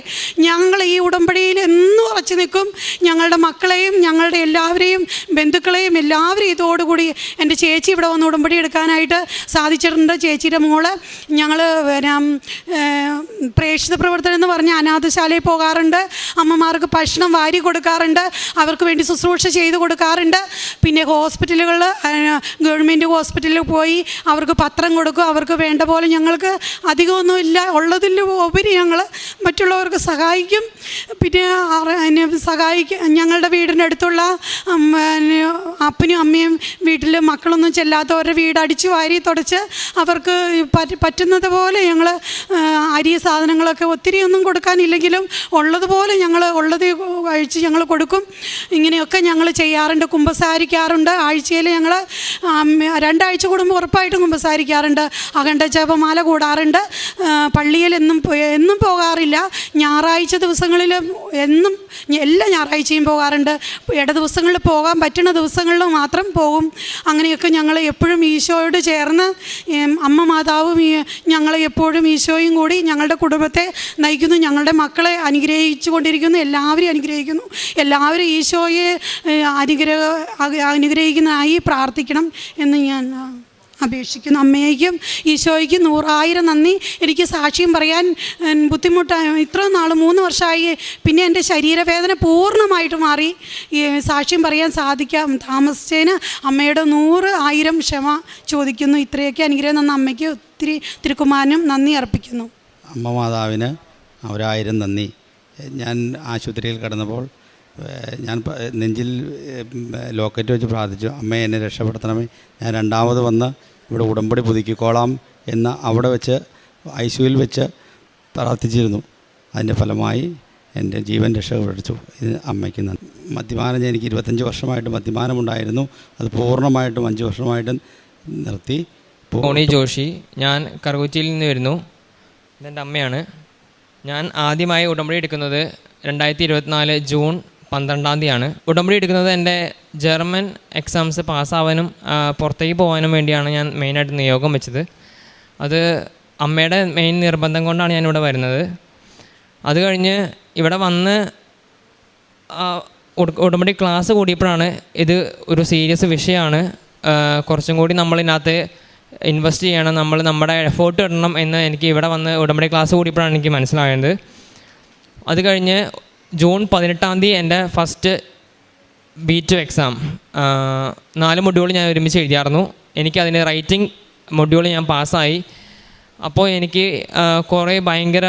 ഞങ്ങൾ ഈ ഉടമ്പടിയിൽ എന്നും ഉറച്ചു നിൽക്കും. ഞങ്ങളുടെ മക്കളെയും ഞങ്ങളുടെ എല്ലാവരെയും ബന്ധുക്കളെയും എല്ലാവരെയും ഇതോടുകൂടി എൻ്റെ ചേച്ചി ഇവിടെ വന്ന് ഉടമ്പടി എടുക്കാനായിട്ട് സാധിച്ചിട്ടുണ്ട്. ചേച്ചിയുടെ മോള് ഞങ്ങൾ പ്രേക്ഷിത പ്രവർത്തനം എന്ന് പറഞ്ഞ അനാഥശാലയിൽ പോകാറുണ്ട്. അമ്മമാർക്ക് ഭക്ഷണം വാരി കൊടുക്കാറുണ്ട്, അവർക്ക് വേണ്ടി ശുശ്രൂഷ ചെയ്ത് കൊടുക്കാറുണ്ട്. പിന്നെ ഹോസ്പിറ്റലുകളിൽ, ഗവൺമെൻറ് ഹോസ്പിറ്റലിൽ പോയി അവർക്ക് പത്രം കൊടുക്കും. അവർക്ക് വേണ്ട പോലെ ഞങ്ങൾക്ക് അധികമൊന്നുമില്ല, ഉള്ളതിൽ ഉപരി ഞങ്ങൾ മറ്റുള്ളവർക്ക് സഹായിക്കും. പിന്നെ ഞങ്ങളുടെ വീടിൻ്റെ അടുത്തുള്ള അപ്പനും അമ്മയും വീട്ടിൽ മക്കളൊന്നും ചെല്ലാത്തവരുടെ വീട് അടിച്ചു വാരി തുടച്ച് അവർക്ക് പറ്റുന്നത് പോലെ ഞങ്ങൾ അരി സാധനങ്ങളൊക്കെ ഒത്തിരിയൊന്നും കൊടുക്കാനില്ലെങ്കിലും ഉള്ളതുപോലെ ഞങ്ങൾ ഉള്ളത് കഴിച്ച് ഞങ്ങൾ കൊടുക്കും. ഇങ്ങനെയൊക്കെ ഞങ്ങൾ ചെയ്യാറുണ്ട്. കുമ്പസാരിക്കാറുണ്ട്. ആഴ്ചയിൽ ഞങ്ങൾ 2 ആഴ്ച കൂടുമ്പോൾ ഉറപ്പായിട്ടും കുമ്പസാരിക്കാറുണ്ട്. അഖണ്ഡ ജപമാല കൂടാറുണ്ട്. പള്ളിയിൽ എന്നും പോകാറില്ല. ഞായറാഴ്ച ദിവസങ്ങളിൽ എന്നും എല്ലാ ഞായറാഴ്ചയും പോകാറുണ്ട്. ഇട ദിവസങ്ങളിൽ പോകാൻ പറ്റുന്ന ദിവസങ്ങളിൽ മാത്രം പോകും. അങ്ങനെയൊക്കെ ഞങ്ങൾ എപ്പോഴും ഈശോയോട് ചേർന്ന് അമ്മ മാതാവും ഞങ്ങൾ എപ്പോഴും ഈശോയും കൂടി ഞങ്ങളുടെ കുടുംബത്തെ നയിക്കുന്നു. ഞങ്ങളുടെ മക്കളെ അനുഗ്രഹിച്ചു കൊണ്ടിരിക്കുന്നു. എല്ലാവരെയും അനുഗ്രഹിക്കുന്നു. എല്ലാവരും ഈശോയെ അനുഗ്രഹിക്കുന്നതായി പ്രാർത്ഥിക്കണം എന്ന് ഞാൻ അപേക്ഷിക്കുന്നു. അമ്മയ്ക്കും ഈശോയ്ക്കും 100,000 നന്ദി. എനിക്ക് സാക്ഷ്യം പറയാൻ ബുദ്ധിമുട്ടായി. ഇത്ര നാൾ 3 വർഷമായി. പിന്നെ എൻ്റെ ശരീരവേദന പൂർണ്ണമായിട്ട് മാറി. സാക്ഷ്യം പറയാൻ താമസിച്ചതിന് അമ്മയുടെ 100,000 ക്ഷമ ചോദിക്കുന്നു. ഇത്രയൊക്കെ അനുഗ്രഹം തന്ന അമ്മയ്ക്ക് ഒത്തിരി തിരുക്കുമാരനും നന്ദി അർപ്പിക്കുന്നു. അമ്മ മാതാവിന് 1000 നന്ദി. ഞാൻ ആശുപത്രിയിൽ കിടന്നപ്പോൾ ഞാൻ നെഞ്ചിൽ ലോക്കറ്റ് വെച്ച് പ്രാർത്ഥിച്ചു, അമ്മയെ എന്നെ രക്ഷപ്പെടുത്തണമേ, ഞാൻ 2ാമത് വന്ന് ഇവിടെ ഉടമ്പടി പുതുക്കിക്കോളാം എന്ന് അവിടെ വെച്ച് ICUവിൽ വെച്ച് പ്രാർത്ഥിച്ചിരുന്നു. അതിൻ്റെ ഫലമായി എൻ്റെ ജീവൻ രക്ഷപ്പെടുത്തു. ഇത് അമ്മയ്ക്ക് നന്ദി. മദ്യപാനം എനിക്ക് 25 വർഷമായിട്ട് മദ്യപാനമുണ്ടായിരുന്നു. അത് പൂർണ്ണമായിട്ടും 5 വർഷമായിട്ടും നിർത്തി. ടോണി ജോഷി, ഞാൻ കറുകുറ്റിയിൽ നിന്ന് വരുന്നു. ഇതെൻ്റെ അമ്മയാണ്. ഞാൻ ആദ്യമായി ഉടമ്പടി എടുക്കുന്നത് 2024 ജൂൺ 12-ാം തീയതിയാണ്. ഉടമ്പടി എടുക്കുന്നത് എൻ്റെ ജർമ്മൻ എക്സാംസ് പാസ്സാവാനും പുറത്തേക്ക് പോകാനും വേണ്ടിയാണ് ഞാൻ മെയിനായിട്ട് നിയോഗം വെച്ചത്. അത് അമ്മയുടെ മെയിൻ നിർബന്ധം കൊണ്ടാണ് ഞാനിവിടെ വരുന്നത്. അത് കഴിഞ്ഞ് ഇവിടെ വന്ന് ഉടമ്പടി ക്ലാസ് കൂടിയപ്പോഴാണ് ഇത് ഒരു സീരിയസ് വിഷയമാണ്, കുറച്ചും കൂടി നമ്മളിതിനകത്ത് ഇൻവെസ്റ്റ് ചെയ്യണം, നമ്മൾ നമ്മുടെ എഫേർട്ട് ഇടണം എന്ന് എനിക്ക് ഇവിടെ വന്ന് ഉടമ്പടി ക്ലാസ് കൂടിയപ്പോഴാണ് എനിക്ക് മനസ്സിലായത്. അത് കഴിഞ്ഞ് ജൂൺ 18-ാം തീയതി എൻ്റെ ഫസ്റ്റ് B2 എക്സാം 4 മൊഡ്യൂൾ ഞാൻ ഒരുമിച്ച് എഴുതിയായിരുന്നു. എനിക്കതിന് റൈറ്റിംഗ് മൊഡ്യൂൾ ഞാൻ പാസ്സായി. അപ്പോൾ എനിക്ക് കുറേ ഭയങ്കര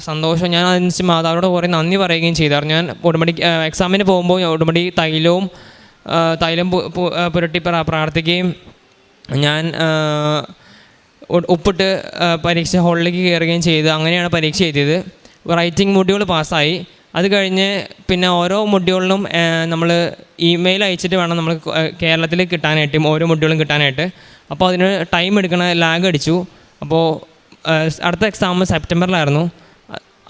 സന്തോഷം. ഞാൻ അതിന് മാതാവിനോട് കുറേ നന്ദി പറയുകയും ചെയ്തായിരുന്നു. ഞാൻ ഉടമ്പടി എക്സാമിന് പോകുമ്പോൾ ഉടമ്പടി തൈലം പുരട്ടി പ്രാർത്ഥിക്കുകയും ഞാൻ ഉപ്പിട്ട് പരീക്ഷ ഹാളിലേക്ക് കയറുകയും ചെയ്തു. അങ്ങനെയാണ് പരീക്ഷ എഴുതിയത്. റൈറ്റിംഗ് മൊഡ്യൂൾ പാസ്സായി. അത് കഴിഞ്ഞ് പിന്നെ ഓരോ മൊഡ്യൂളിനും നമ്മൾ ഇമെയിൽ അയച്ചിട്ട് വേണം നമ്മൾ കേരളത്തിൽ കിട്ടാനായിട്ട്, ഓരോ മൊഡ്യൂളും കിട്ടാനായിട്ട്. അപ്പോൾ അതിന് ടൈം എടുക്കണ ലാഗ് അടിച്ചു. അപ്പോൾ അടുത്ത എക്സാം സെപ്റ്റംബറിലായിരുന്നു.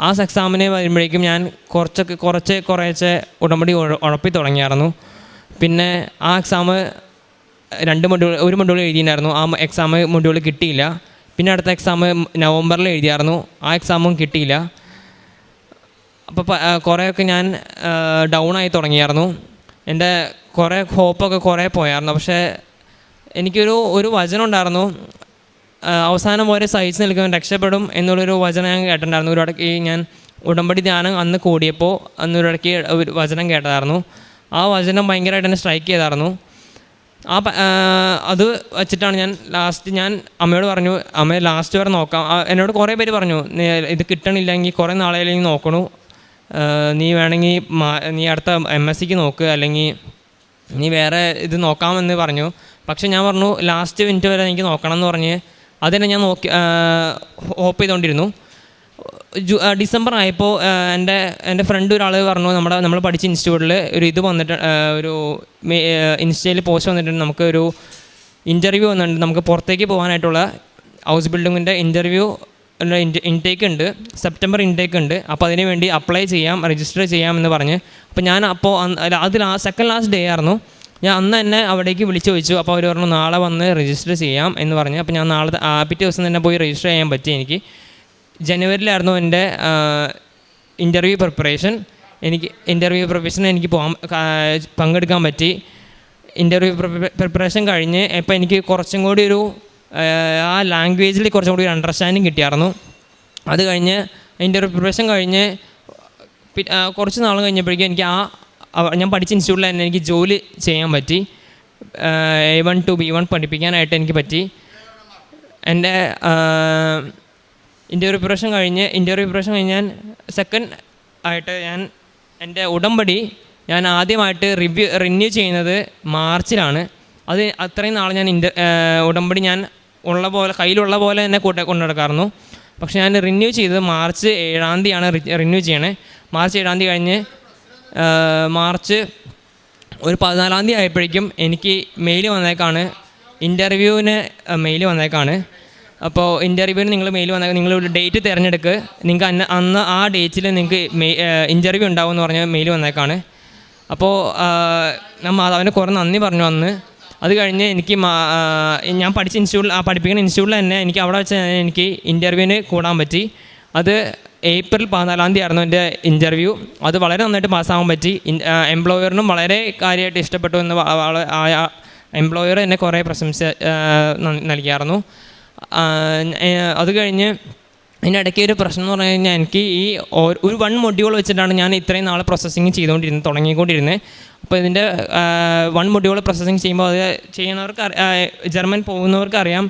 ആ എക്സാമിന് വരുമ്പോഴേക്കും ഞാൻ കുറേശ്ശെ ഉടമ്പടി ഉഴപ്പി തുടങ്ങിയായിരുന്നു. പിന്നെ ആ എക്സാം ഒരു മൊഡ്യൂൾ എഴുതിയിട്ടുണ്ടായിരുന്നു. ആ എക്സാം മൊഡ്യൂൾ കിട്ടിയില്ല. പിന്നെ അടുത്ത എക്സാം നവംബറിൽ എഴുതിയായിരുന്നു. ആ എക്സാമും കിട്ടിയില്ല. അപ്പോൾ കുറേയൊക്കെ ഞാൻ ഡൗണായി തുടങ്ങിയായിരുന്നു. എൻ്റെ കുറേ ഹോപ്പൊക്കെ കുറേ പോയായിരുന്നു. പക്ഷേ എനിക്കൊരു വചനം ഉണ്ടായിരുന്നു, അവസാനം വരെ സഹിച്ച് നിൽക്കാൻ രക്ഷപ്പെടും എന്നുള്ളൊരു വചനം ഞാൻ കേട്ടിട്ടുണ്ടായിരുന്നു. ഒരു ഇടയ്ക്ക് ഞാൻ ഉടമ്പടി ധ്യാനം അന്ന് കൂടിയപ്പോൾ അന്നൊരിടയ്ക്ക് ഒരു വചനം കേട്ടതായിരുന്നു. ആ വചനം ഭയങ്കരമായിട്ട് എന്നെ സ്ട്രൈക്ക് ചെയ്തായിരുന്നു. അത് വെച്ചിട്ടാണ് ഞാൻ അമ്മയോട് പറഞ്ഞു, അമ്മ ലാസ്റ്റ് വരെ നോക്കാം. എന്നോട് കുറേ പേര് പറഞ്ഞു, ഇത് കിട്ടണില്ലെങ്കിൽ കുറേ നാളെയില്ലെങ്കിൽ നോക്കണു, നീ വേണമെങ്കിൽ നീ അടുത്ത MSc നോക്ക്, അല്ലെങ്കിൽ നീ വേറെ ഇത് നോക്കാമെന്ന് പറഞ്ഞു. പക്ഷെ ഞാൻ പറഞ്ഞു ലാസ്റ്റ് മിനിറ്റ് വരെ എനിക്ക് നോക്കണം എന്ന് പറഞ്ഞ് അതിനെ ഞാൻ ഹോപ്പ് ചെയ്തുകൊണ്ടിരുന്നു. ഡിസംബർ ആയപ്പോൾ എൻ്റെ ഫ്രണ്ട് ഒരാൾ പറഞ്ഞു, നമ്മൾ പഠിച്ച ഇൻസ്റ്റിറ്റ്യൂട്ടിൽ ഇത് വന്നിട്ട് ഒരു ഇൻസ്റ്റയിൽ പോസ്റ്റ് വന്നിട്ടുണ്ട്, നമുക്കൊരു ഇൻ്റർവ്യൂ വന്നിട്ടുണ്ട്, നമുക്ക് പുറത്തേക്ക് പോകാനായിട്ടുള്ള ഹൗസ് ബിൽഡിങ്ങിൻ്റെ ഇൻ്റർവ്യൂ ഇൻടേക്ക് ഉണ്ട്, സെപ്റ്റംബർ ഇൻടേക്ക് ഉണ്ട്. അപ്പോൾ അതിന് വേണ്ടി അപ്ലൈ ചെയ്യാം, രജിസ്റ്റർ ചെയ്യാം എന്ന് പറഞ്ഞ്. അപ്പോൾ ഞാൻ അതിൽ സെക്കൻഡ് ലാസ്റ്റ് ഡേ ആയിരുന്നു. ഞാൻ അന്ന് തന്നെ അവിടേക്ക് വിളിച്ചു ചോദിച്ചു. അപ്പോൾ അവർ പറഞ്ഞു നാളെ വന്ന് രജിസ്റ്റർ ചെയ്യാം എന്ന് പറഞ്ഞ്. അപ്പോൾ ഞാൻ നാളെ പിറ്റേ ദിവസം തന്നെ പോയി രജിസ്റ്റർ ചെയ്യാൻ പറ്റി. എനിക്ക് ജനുവരിയിലായിരുന്നു എൻ്റെ ഇൻ്റർവ്യൂ പ്രിപ്പറേഷൻ. എനിക്ക് പങ്കെടുക്കാൻ പറ്റി. ഇൻ്റർവ്യൂ പ്രിപ്പറേഷൻ കഴിഞ്ഞ് ഇപ്പോൾ എനിക്ക് കുറച്ചും കൂടി ആ ലാംഗ്വേജിൽ കുറച്ചും കൂടി ഒരു അണ്ടർസ്റ്റാൻഡിങ് കിട്ടിയായിരുന്നു. അത് കഴിഞ്ഞ് ഇൻ്റർവ്യൂ പ്രിപ്പറേഷൻ കഴിഞ്ഞ് കുറച്ച് നാൾ കഴിഞ്ഞപ്പോഴേക്കും എനിക്ക് ഞാൻ പഠിച്ച ഇൻസ്റ്റിറ്റ്യൂട്ടിൽ തന്നെ എനിക്ക് ജോലി ചെയ്യാൻ പറ്റി. A1 to B1 പഠിപ്പിക്കാനായിട്ട് എനിക്ക് പറ്റി. എൻ്റെ ഇൻ്റർവ്യൂ പ്രിപ്പറേഷൻ കഴിഞ്ഞ് ഞാൻ സെക്കൻഡ് ആയിട്ട് എൻ്റെ ഉടമ്പടി ഞാൻ ആദ്യമായിട്ട് റിന്യൂ ചെയ്യുന്നത് മാർച്ചിലാണ്. അത് അത്രയും നാൾ ഞാൻ ഉടമ്പടി ഞാൻ കയ്യിലുള്ള പോലെ തന്നെ കൊണ്ടു നടക്കാറുന്നു. പക്ഷേ ഞാൻ റിന്യൂ ചെയ്തത് മാർച്ച് 7-ാം തീയതിയാണ് റിന്യൂ ചെയ്യണേ. മാർച്ച് 7-ാം തീയതി കഴിഞ്ഞ് മാർച്ച് 14-ാം തീയതി ആയപ്പോഴേക്കും എനിക്ക് മെയിൽ വന്നേക്കാണ്, ഇൻ്റർവ്യൂവിന് മെയിൽ വന്നേക്കാണ്. അപ്പോൾ ഇൻ്റർവ്യൂവിന് നിങ്ങളൊരു ഡേറ്റ് തിരഞ്ഞെടുക്കുക, നിങ്ങൾക്ക് അന്ന് ആ ഡേറ്റിൽ നിങ്ങൾക്ക് ഇൻ്റർവ്യൂ ഉണ്ടാവുമെന്ന് പറഞ്ഞ് മെയിൽ വന്നേക്കാണ്. അപ്പോൾ അവന് കുറേ നന്ദി പറഞ്ഞു അന്ന്. അത് കഴിഞ്ഞ് എനിക്ക് ഞാൻ പഠിപ്പിക്കുന്ന ഇൻസ്റ്റിറ്റ്യൂട്ടിൽ തന്നെ എനിക്ക് അവിടെ വെച്ച് എനിക്ക് ഇൻ്റർവ്യൂവിന് കൂടാൻ പറ്റി. അത് ഏപ്രിൽ 14-ാം തീയതി ആയിരുന്നു എൻ്റെ ഇൻ്റർവ്യൂ. അത് വളരെ നന്നായിട്ട് പാസ്സാകാൻ പറ്റി. എംപ്ലോയറിനും വളരെ കാര്യമായിട്ട് ഇഷ്ടപ്പെട്ടു എന്ന് എംപ്ലോയർ എന്നെ കുറേ പ്രശംസ നൽകിയായിരുന്നു. അത് കഴിഞ്ഞ് ഇതിനിടയ്ക്ക് ഒരു പ്രശ്നം എന്ന് പറഞ്ഞു കഴിഞ്ഞാൽ എനിക്ക് ഒരു 1 മൊഡ്യൂൾ വെച്ചിട്ടാണ് ഞാൻ ഇത്രയും നാളെ പ്രോസസ്സിങ് തുടങ്ങിക്കൊണ്ടിരുന്നത്. അപ്പോൾ ഇതിൻ്റെ 1 മൊഡ്യൂൾ പ്രോസസ്സിങ് ചെയ്യുമ്പോൾ അത് ചെയ്യുന്നവർക്ക് ജർമ്മൻ പോകുന്നവർക്ക് അറിയാം,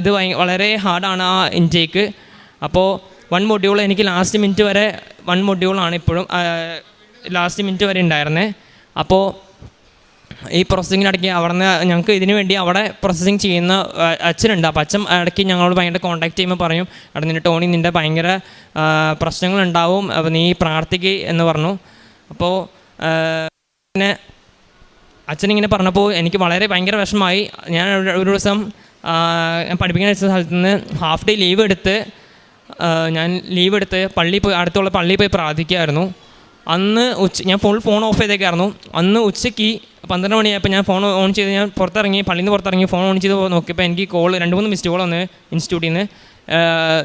ഇത് വളരെ ഹാർഡാണ് ആ ഇൻടേക്ക്. അപ്പോൾ 1 മൊഡ്യൂൾ എനിക്ക് ലാസ്റ്റ് മിനിറ്റ് വരെ 1 മൊഡ്യൂളാണ് ഇപ്പോഴും ലാസ്റ്റ് മിനിറ്റ് വരെ ഉണ്ടായിരുന്നത്. അപ്പോൾ ഈ പ്രോസസ്സിങ്ങിനിടയ്ക്ക് ഞങ്ങൾക്ക് ഇതിനു വേണ്ടി അവിടെ പ്രോസസ്സിങ് ചെയ്യുന്ന അച്ഛനുണ്ട്. അപ്പോൾ അച്ഛൻ ഇടയ്ക്ക് ഞങ്ങളോട് ഭയങ്കര കോൺടാക്ട് ചെയ്യുമ്പോൾ പറയും, നിൻ്റെ ടോണി നിൻ്റെ ഭയങ്കര പ്രശ്നങ്ങളുണ്ടാവും, അപ്പോൾ നീ പ്രാർത്ഥിക്കുക എന്ന് പറഞ്ഞു. അപ്പോൾ പിന്നെ അച്ഛനിങ്ങനെ പറഞ്ഞപ്പോൾ എനിക്ക് ഭയങ്കര വിഷമമായി. ഞാൻ ഒരു ദിവസം ഞാൻ പഠിപ്പിക്കുന്ന സ്ഥലത്ത് നിന്ന് ഹാഫ് ഡേ ലീവ് എടുത്ത് അടുത്തുള്ള പള്ളിയിൽ പോയി പ്രാർത്ഥിക്കുമായിരുന്നു. അന്ന് ഞാൻ ഫോൺ ഓഫ് ചെയ്തേക്കായിരുന്നു. അന്ന് ഉച്ചയ്ക്ക് 12 മണിയായപ്പോൾ ഞാൻ ഫോൺ ഓൺ ചെയ്ത് ഞാൻ പള്ളിയിൽ നിന്ന് പുറത്തിറങ്ങി ഫോൺ ഓൺ ചെയ്ത് നോക്കിയപ്പോൾ എനിക്ക് 2-3 മിസ്ഡ് കോൾ വന്ന് ഇൻസ്റ്റിറ്റ്യൂട്ടിൽ നിന്ന്,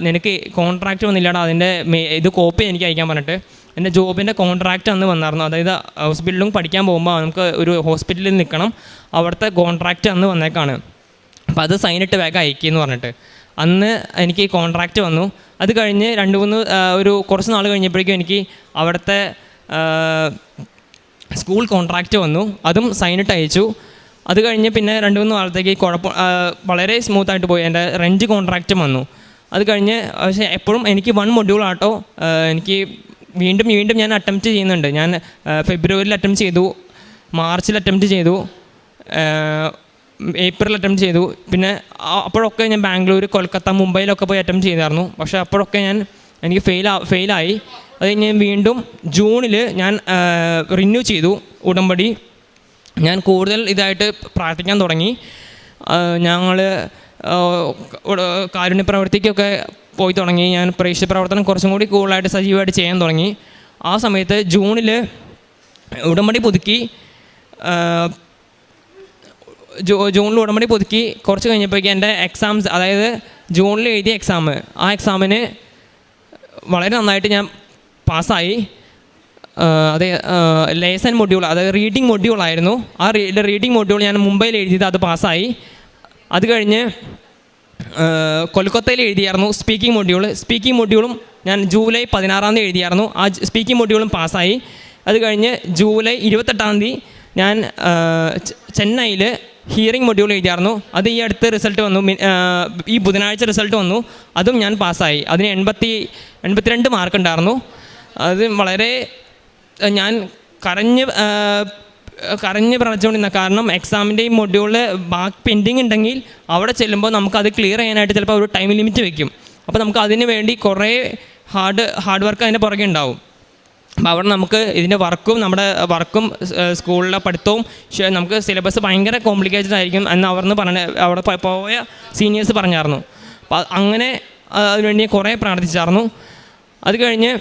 നിനക്ക് കോൺട്രാക്റ്റ് വന്നില്ലാടാ, അതിൻ്റെ ഇത് കോപ്പി എനിക്ക് അയക്കാൻ പറഞ്ഞിട്ട്. എൻ്റെ ജോബിൻ്റെ കോൺട്രാക്റ്റ് അന്ന് വന്നായിരുന്നു. അതായത് ഹൗസ് ബിൽഡിംഗ് പഠിക്കാൻ പോകുമ്പോൾ നമുക്ക് ഒരു ഹോസ്പിറ്റലിൽ നിൽക്കണം, അവിടുത്തെ കോൺട്രാക്റ്റ് അന്ന് വന്നേക്കാണ്. അപ്പോൾ അത് സൈനിട്ട് വേഗം അയക്കുമെന്ന് പറഞ്ഞിട്ട് അന്ന് എനിക്ക് കോൺട്രാക്റ്റ് വന്നു. അത് കഴിഞ്ഞ് കുറച്ച് നാൾ കഴിഞ്ഞപ്പോഴേക്കും എനിക്ക് അവിടുത്തെ സ്കൂൾ കോൺട്രാക്റ്റ് വന്നു, അതും സൈനിട്ട് അയച്ചു. അത് കഴിഞ്ഞ് പിന്നെ 2-3 നാളത്തേക്ക് വളരെ സ്മൂത്തായിട്ട് പോയി. എൻ്റെ റെൻറ്റ് കോൺട്രാക്റ്റും വന്നു. അത് കഴിഞ്ഞ് പക്ഷേ എപ്പോഴും എനിക്ക് 1 മൊഡ്യൂളാട്ടോ എനിക്ക് വീണ്ടും ഞാൻ അറ്റംപ്റ്റ് ചെയ്യുന്നുണ്ട്. ഞാൻ ഫെബ്രുവരിയിൽ അറ്റംപ്റ്റ് ചെയ്തു, മാർച്ചിൽ അറ്റംപ്റ്റ് ചെയ്തു, ഏപ്രിൽ അറ്റംപ്റ്റ് ചെയ്തു. പിന്നെ അപ്പോഴൊക്കെ ഞാൻ ബാംഗ്ലൂർ, കൊൽക്കത്ത, മുംബൈയിലൊക്കെ പോയി അറ്റംപ്റ്റ് ചെയ്തായിരുന്നു. പക്ഷേ അപ്പോഴൊക്കെ എനിക്ക് ഫെയിലായി. അത് ഞാൻ വീണ്ടും ജൂണിൽ ഞാൻ റിന്യൂ ചെയ്തു ഉടമ്പടി. ഞാൻ കൂടുതൽ ഇതായിട്ട് പ്രാർത്ഥിക്കാൻ തുടങ്ങി. ഞങ്ങൾ കാരുണ്യ പ്രവർത്തിക്കൊക്കെ പോയി തുടങ്ങി. ഞാൻ പ്രേക്ഷിത പ്രവർത്തനം കുറച്ചും കൂടി കൂടുതലായിട്ട് സജീവമായിട്ട് ചെയ്യാൻ തുടങ്ങി. ആ സമയത്ത് ജൂണിൽ ഉടമ്പടി പുതുക്കി. ജൂണിൽ ഉടമ്പടി പുതുക്കി കുറച്ച് കഴിഞ്ഞപ്പോഴേക്കും എൻ്റെ എക്സാംസ്, അതായത് ജൂണിൽ എഴുതിയ എക്സാം, ആ എക്സാമിന് വളരെ നന്നായിട്ട് ഞാൻ പാസ്സായി. അത് ലേസൺ മൊഡ്യൂൾ, അതായത് റീഡിങ് മൊഡ്യൂളായിരുന്നു. ആ റീഡിങ് മൊഡ്യൂൾ ഞാൻ മുംബൈയിൽ എഴുതിയത്, അത് പാസ്സായി. അത് കഴിഞ്ഞ് കൊൽക്കത്തയിൽ എഴുതിയായിരുന്നു സ്പീക്കിംഗ് മൊഡ്യൂളും ഞാൻ ജൂലൈ 16 എഴുതിയായിരുന്നു. ആ സ്പീക്കിംഗ് മൊഡ്യൂളും പാസ്സായി. അത് കഴിഞ്ഞ് ജൂലൈ 28 ഞാൻ ചെന്നൈയിൽ ഹിയറിംഗ് മൊഡ്യൂൾ എഴുതിയായിരുന്നു. അത് ഈ അടുത്ത് റിസൾട്ട് വന്നു, ഈ ബുധനാഴ്ച റിസൾട്ട് വന്നു. അതും ഞാൻ പാസ്സായി. അതിന് 82 മാർക്ക് ഉണ്ടായിരുന്നു. അത് വളരെ ഞാൻ കരഞ്ഞ് പറഞ്ഞുകൊണ്ടിരുന്ന, കാരണം എക്സാമിൻ്റെ ഈ മൊഡ്യൂളിൽ ബാക്കി പെൻഡിങ് ഉണ്ടെങ്കിൽ അവിടെ ചെല്ലുമ്പോൾ നമുക്കത് ക്ലിയർ ചെയ്യാനായിട്ട് ചിലപ്പോൾ ഒരു ടൈം ലിമിറ്റ് വെക്കും. അപ്പോൾ നമുക്ക് അതിന് വേണ്ടി കുറേ ഹാർഡ് വർക്ക് അതിൻ്റെ പുറകെ ഉണ്ടാവും. അപ്പോൾ അവിടെ നമുക്ക് ഇതിൻ്റെ നമ്മുടെ വർക്കും സ്കൂളിലെ പഠിത്തവും നമുക്ക് സിലബസ് ഭയങ്കര കോംപ്ലിക്കേറ്റഡ് ആയിരിക്കും എന്ന് അവിടെ പോയ സീനിയേഴ്സ് പറഞ്ഞായിരുന്നു. അപ്പോൾ അങ്ങനെ അതിനുവേണ്ടി കുറേ പ്രാർത്ഥിച്ചായിരുന്നു. അത് കഴിഞ്ഞ്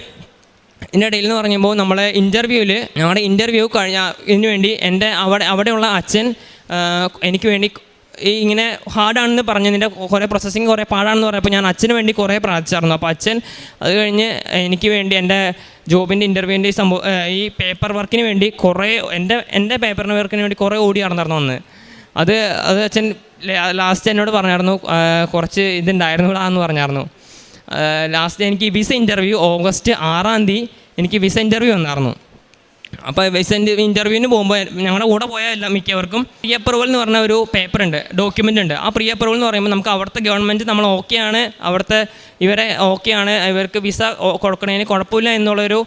ഇതിൻ്റെ ഇടയിൽ എന്ന് പറയുമ്പോൾ ഞങ്ങളുടെ ഇൻ്റർവ്യൂ ഇതിനു വേണ്ടി അവിടെയുള്ള അച്ഛൻ എനിക്ക് വേണ്ടി ഇങ്ങനെ ഹാർഡാണെന്ന് പറഞ്ഞതിൻ്റെ കുറേ പ്രോസസ്സിങ് കുറേ പാടാണെന്ന് പറഞ്ഞപ്പോൾ ഞാൻ അച്ഛന് വേണ്ടി കുറേ പ്രാർത്ഥിച്ചായിരുന്നു. അപ്പോൾ അച്ഛൻ അത് കഴിഞ്ഞ് എനിക്ക് വേണ്ടി എൻ്റെ ജോബിൻ്റെ ഇൻ്റർവ്യൂവിൻ്റെ ഈ പേപ്പർ വർക്കിന് വേണ്ടി കുറേ എൻ്റെ പേപ്പർ വർക്കിന് വേണ്ടി കുറേ ഓടി നടന്നിരുന്നു അന്ന്. അത് അച്ഛൻ ലാസ്റ്റ് എന്നോട് പറഞ്ഞായിരുന്നു, കുറച്ച് ഇതുണ്ടായിരുന്നു പറഞ്ഞായിരുന്നു. ലാസ്റ്റ് എനിക്ക് വിസ ഇൻ്റർവ്യൂ ഓഗസ്റ്റ് 6 എനിക്ക് വിസ ഇൻ്റർവ്യൂ വന്നായിരുന്നു. അപ്പോൾ വിസ ഇൻ്റർവ്യൂവിന് പോകുമ്പോൾ ഞങ്ങളുടെ കൂടെ പോയ മിക്കവർക്കും പ്രീ അപ്രൂവൽ എന്ന് പറഞ്ഞ ഒരു പേപ്പറുണ്ട്, ഡോക്യുമെൻ്റ് ഉണ്ട്. ആ പ്രീ അപ്രൂവൽ എന്ന് പറയുമ്പോൾ നമുക്ക് അവിടുത്തെ ഗവൺമെൻറ് നമ്മൾ ഓക്കെയാണ്, അവിടുത്തെ ഇവരെ ഓക്കെയാണ്, ഇവർക്ക് വിസ കൊടുക്കണതിന് കുഴപ്പമില്ല എന്നുള്ളൊരു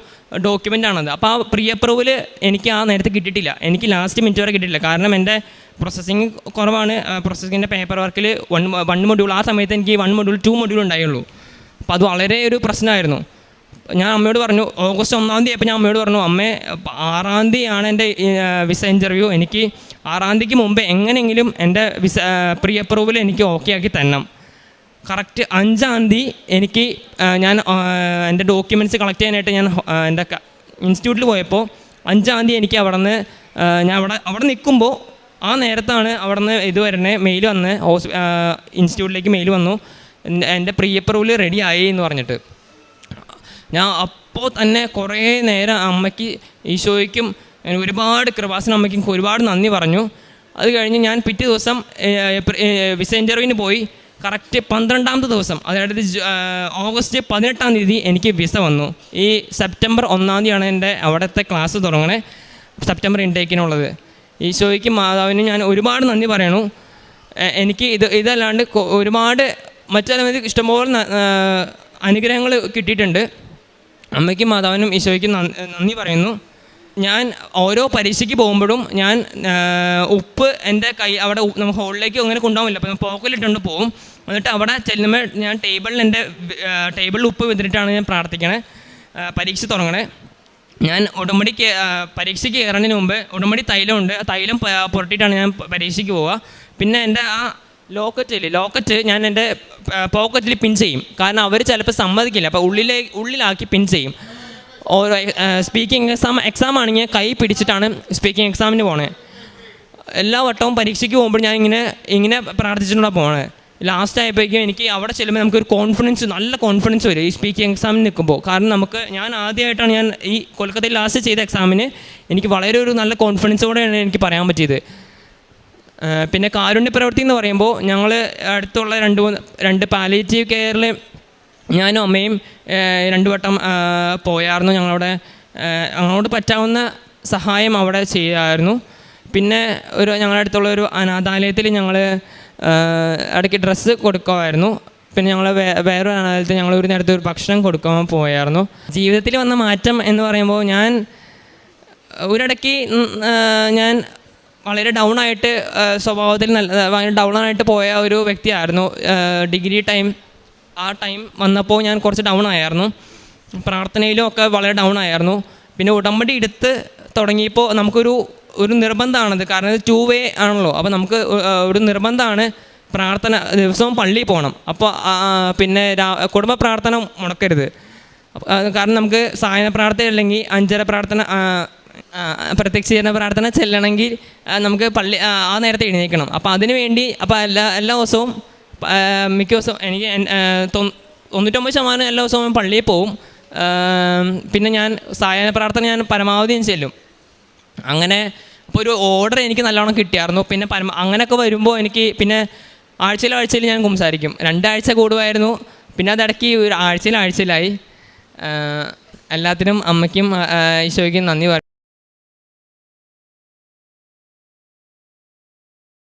ഡോക്യുമെൻ്റാണത്. അപ്പോൾ ആ പ്രീ അപ്രൂവൽ എനിക്ക് ആ നേരത്തെ കിട്ടിയിട്ടില്ല. എനിക്ക് ലാസ്റ്റ് മിനിറ്റ് വരെ കിട്ടിയിട്ടില്ല. കാരണം എൻ്റെ പ്രോസസ്സിങ് കുറവാണ്. പ്രോസസ്സിങ്ങിൻ്റെ പേപ്പർ വർക്കിൽ 1 മൊഡ്യൂൾ, ആ സമയത്ത് എനിക്ക് 1 മൊഡ്യൂൾ 2 മൊഡ്യൂൾ ഉണ്ടായുള്ളൂ. അപ്പോൾ അത് വളരെ ഒരു പ്രശ്നമായിരുന്നു. ഞാൻ അമ്മയോട് പറഞ്ഞു, ഓഗസ്റ്റ് 1 അപ്പോൾ ഞാൻ അമ്മയോട് പറഞ്ഞു, അമ്മേ 6 എൻ്റെ വിസ ഇൻ്റർവ്യൂ, എനിക്ക് 6 മുമ്പേ എങ്ങനെയെങ്കിലും എൻ്റെ വിസ പ്രീ അപ്രൂവൽ എനിക്ക് ഓക്കെ ആക്കി തരണം. കറക്റ്റ് 5 എനിക്ക് ഞാൻ എൻ്റെ ഡോക്യുമെൻറ്റ്സ് കളക്ട് ചെയ്യാനായിട്ട് ഞാൻ എൻ്റെ ഇൻസ്റ്റിറ്റ്യൂട്ടിൽ പോയപ്പോൾ 5 എനിക്ക് ഞാൻ അവിടെ നിൽക്കുമ്പോൾ ആ നേരത്താണ് അവിടെ നിന്ന് ഇത് വരണേ മെയിൽ വന്ന് ഇൻസ്റ്റിറ്റ്യൂട്ടിലേക്ക് മെയിൽ വന്നു, എൻ്റെ പ്രീ അപ്രൂവൽ റെഡി ആയി എന്ന് പറഞ്ഞിട്ട്. ഞാൻ അപ്പോൾ തന്നെ കുറേ നേരം അമ്മയ്ക്ക്, ഈശോയ്ക്കും, ഒരുപാട് കൃപാസന അമ്മയ്ക്കും ഒരുപാട് നന്ദി പറഞ്ഞു. അത് കഴിഞ്ഞ് ഞാൻ പിറ്റേ ദിവസം വിസ ഇൻ്റർവ്യൂവിന് പോയി. കറക്റ്റ് 12 ദിവസം, അതായത് ഓഗസ്റ്റ് 18 എനിക്ക് വിസ വന്നു. ഈ സെപ്റ്റംബർ 1 എൻ്റെ അവിടുത്തെ ക്ലാസ് തുടങ്ങണേ, സെപ്റ്റംബർ ഇൻടേക്കിനുള്ളത്. ഈശോയ്ക്കും മാതാവിനും ഞാൻ ഒരുപാട് നന്ദി പറയണു. എനിക്ക് ഇതല്ലാണ്ട് ഒരുപാട് മറ്റനവധി ഇഷ്ടംപോലെ അനുഗ്രഹങ്ങൾ കിട്ടിയിട്ടുണ്ട്. അമ്മയ്ക്കും മാതാവിനും ഈശോയ്ക്കും നന്ദി പറയുന്നു. ഞാൻ ഓരോ പരീക്ഷയ്ക്ക് പോകുമ്പോഴും ഞാൻ ഉപ്പ് എൻ്റെ അവിടെ നമുക്ക് ഹോളിലേക്ക് അങ്ങനെ കൊണ്ടുപോകില്ല, അപ്പോൾ പോക്കലിട്ടുകൊണ്ട് പോകും. എന്നിട്ട് അവിടെ ചെല്ലുമ്പോൾ ഞാൻ ടേബിളിൽ ഉപ്പ് വിതിരിട്ടാണ് ഞാൻ പ്രാർത്ഥിക്കണേ, പരീക്ഷ തുടങ്ങണേ. ഞാൻ പരീക്ഷയ്ക്ക് കയറുന്നതിന് മുമ്പ് ഉടമ്പടി തൈലമുണ്ട്, ആ തൈലം പുരട്ടിയിട്ടാണ് ഞാൻ പരീക്ഷയ്ക്ക് പോവുക. പിന്നെ എൻ്റെ ആ ലോക്കറ്റ് ഞാൻ എൻ്റെ പോക്കറ്റിൽ പിൻ ചെയ്യും. കാരണം അവർ ചിലപ്പോൾ സമ്മതിക്കില്ല, അപ്പോൾ ഉള്ളിലാക്കി പിൻ ചെയ്യും. ഓരോ സ്പീക്കിംഗ് എക്സാം ആണെങ്കിൽ കൈ പിടിച്ചിട്ടാണ് സ്പീക്കിംഗ് എക്സാമിന് പോണേ. എല്ലാ വട്ടവും പരീക്ഷയ്ക്ക് പോകുമ്പോൾ ഞാൻ ഇങ്ങനെ പ്രാർത്ഥിച്ചിട്ടുണ്ടാണ് പോണേ. ലാസ്റ്റ് ആയപ്പോഴേക്കും എനിക്ക് അവിടെ ചെല്ലുമ്പോൾ നമുക്കൊരു നല്ല കോൺഫിഡൻസ് വരും ഈ സ്പീക്കിംഗ് എക്സാമിന് നിൽക്കുമ്പോൾ. കാരണം ഞാൻ ആദ്യമായിട്ടാണ് ഈ കൊൽക്കത്തയിൽ ലാസ്റ്റ് ചെയ്ത എക്സാമിന് എനിക്ക് വളരെ ഒരു നല്ല കോൺഫിഡൻസോടെയാണ് എനിക്ക് പറയാൻ പറ്റിയത്. പിന്നെ കാരുണ്യ പ്രവൃത്തി എന്ന് പറയുമ്പോൾ ഞങ്ങൾ അടുത്തുള്ള 2 പാലിയേറ്റീവ് കെയറിൽ ഞാനും അമ്മയും 2 വട്ടം പോയായിരുന്നു. ഞങ്ങളോട് പറ്റാവുന്ന സഹായം അവിടെ ചെയ്യാമായിരുന്നു. പിന്നെ ഞങ്ങളുടെ അടുത്തുള്ള ഒരു അനാഥാലയത്തിൽ ഞങ്ങൾ ഇടയ്ക്ക് ഡ്രസ്സ് കൊടുക്കുമായിരുന്നു. പിന്നെ ഞങ്ങൾ വേറൊരു അനാഥലയത്തിൽ ഞങ്ങൾ ഒരു നേരത്തെ ഒരു ഭക്ഷണം കൊടുക്കാൻ പോയായിരുന്നു. ജീവിതത്തിൽ വന്ന മാറ്റം എന്ന് പറയുമ്പോൾ ഞാൻ ഒരിടയ്ക്ക് ഞാൻ വളരെ ഡൗണായിട്ട് സ്വഭാവത്തിൽ വളരെ ഡൗണായിട്ട് പോയ ഒരു വ്യക്തിയായിരുന്നു. ഡിഗ്രി ടൈം ആ ടൈം വന്നപ്പോൾ ഞാൻ കുറച്ച് ഡൗൺ ആയിരുന്നു. പ്രാർത്ഥനയിലും ഒക്കെ വളരെ ഡൗൺ ആയിരുന്നു. പിന്നെ ഉടമ്പടി എടുത്ത് തുടങ്ങിയപ്പോൾ നമുക്കൊരു നിർബന്ധമാണത്. കാരണം ഇത് 2 വേ ആണല്ലോ. അപ്പോൾ നമുക്ക് ഒരു നിർബന്ധമാണ് പ്രാർത്ഥന, ദിവസവും പള്ളിയിൽ പോകണം. അപ്പോൾ പിന്നെ കുടുംബ പ്രാർത്ഥന മുടക്കരുത്. കാരണം നമുക്ക് സായന പ്രാർത്ഥന അല്ലെങ്കിൽ 5:30 പ്രാർത്ഥന, പ്രത്യക്ഷീകരണ പ്രാർത്ഥന ചെല്ലണമെങ്കിൽ നമുക്ക് പള്ളി ആ നേരത്തെ എഴുന്നേൽക്കണം. അപ്പോൾ അതിനു വേണ്ടി അപ്പോൾ എല്ലാ ദിവസവും മിക്ക ദിവസവും എനിക്ക് 99% എല്ലാ ദിവസവും പള്ളിയിൽ പോവും. പിന്നെ ഞാൻ സായന പ്രാർത്ഥന ഞാൻ പരമാവധി ചെല്ലും. അങ്ങനെ അപ്പോൾ ഒരു ഓർഡർ എനിക്ക് നല്ലോണം കിട്ടിയായിരുന്നു. പിന്നെ അങ്ങനെയൊക്കെ വരുമ്പോൾ എനിക്ക് പിന്നെ ആഴ്ചയിൽ ഞാൻ സംസാരിക്കും. 2 ആഴ്ച കൂടുമായിരുന്നു. പിന്നെ അതിടയ്ക്ക് ഒരു ആഴ്ചയിലായി. എല്ലാത്തിനും അമ്മയ്ക്കും ഈശോയ്ക്കും നന്ദി പറയും.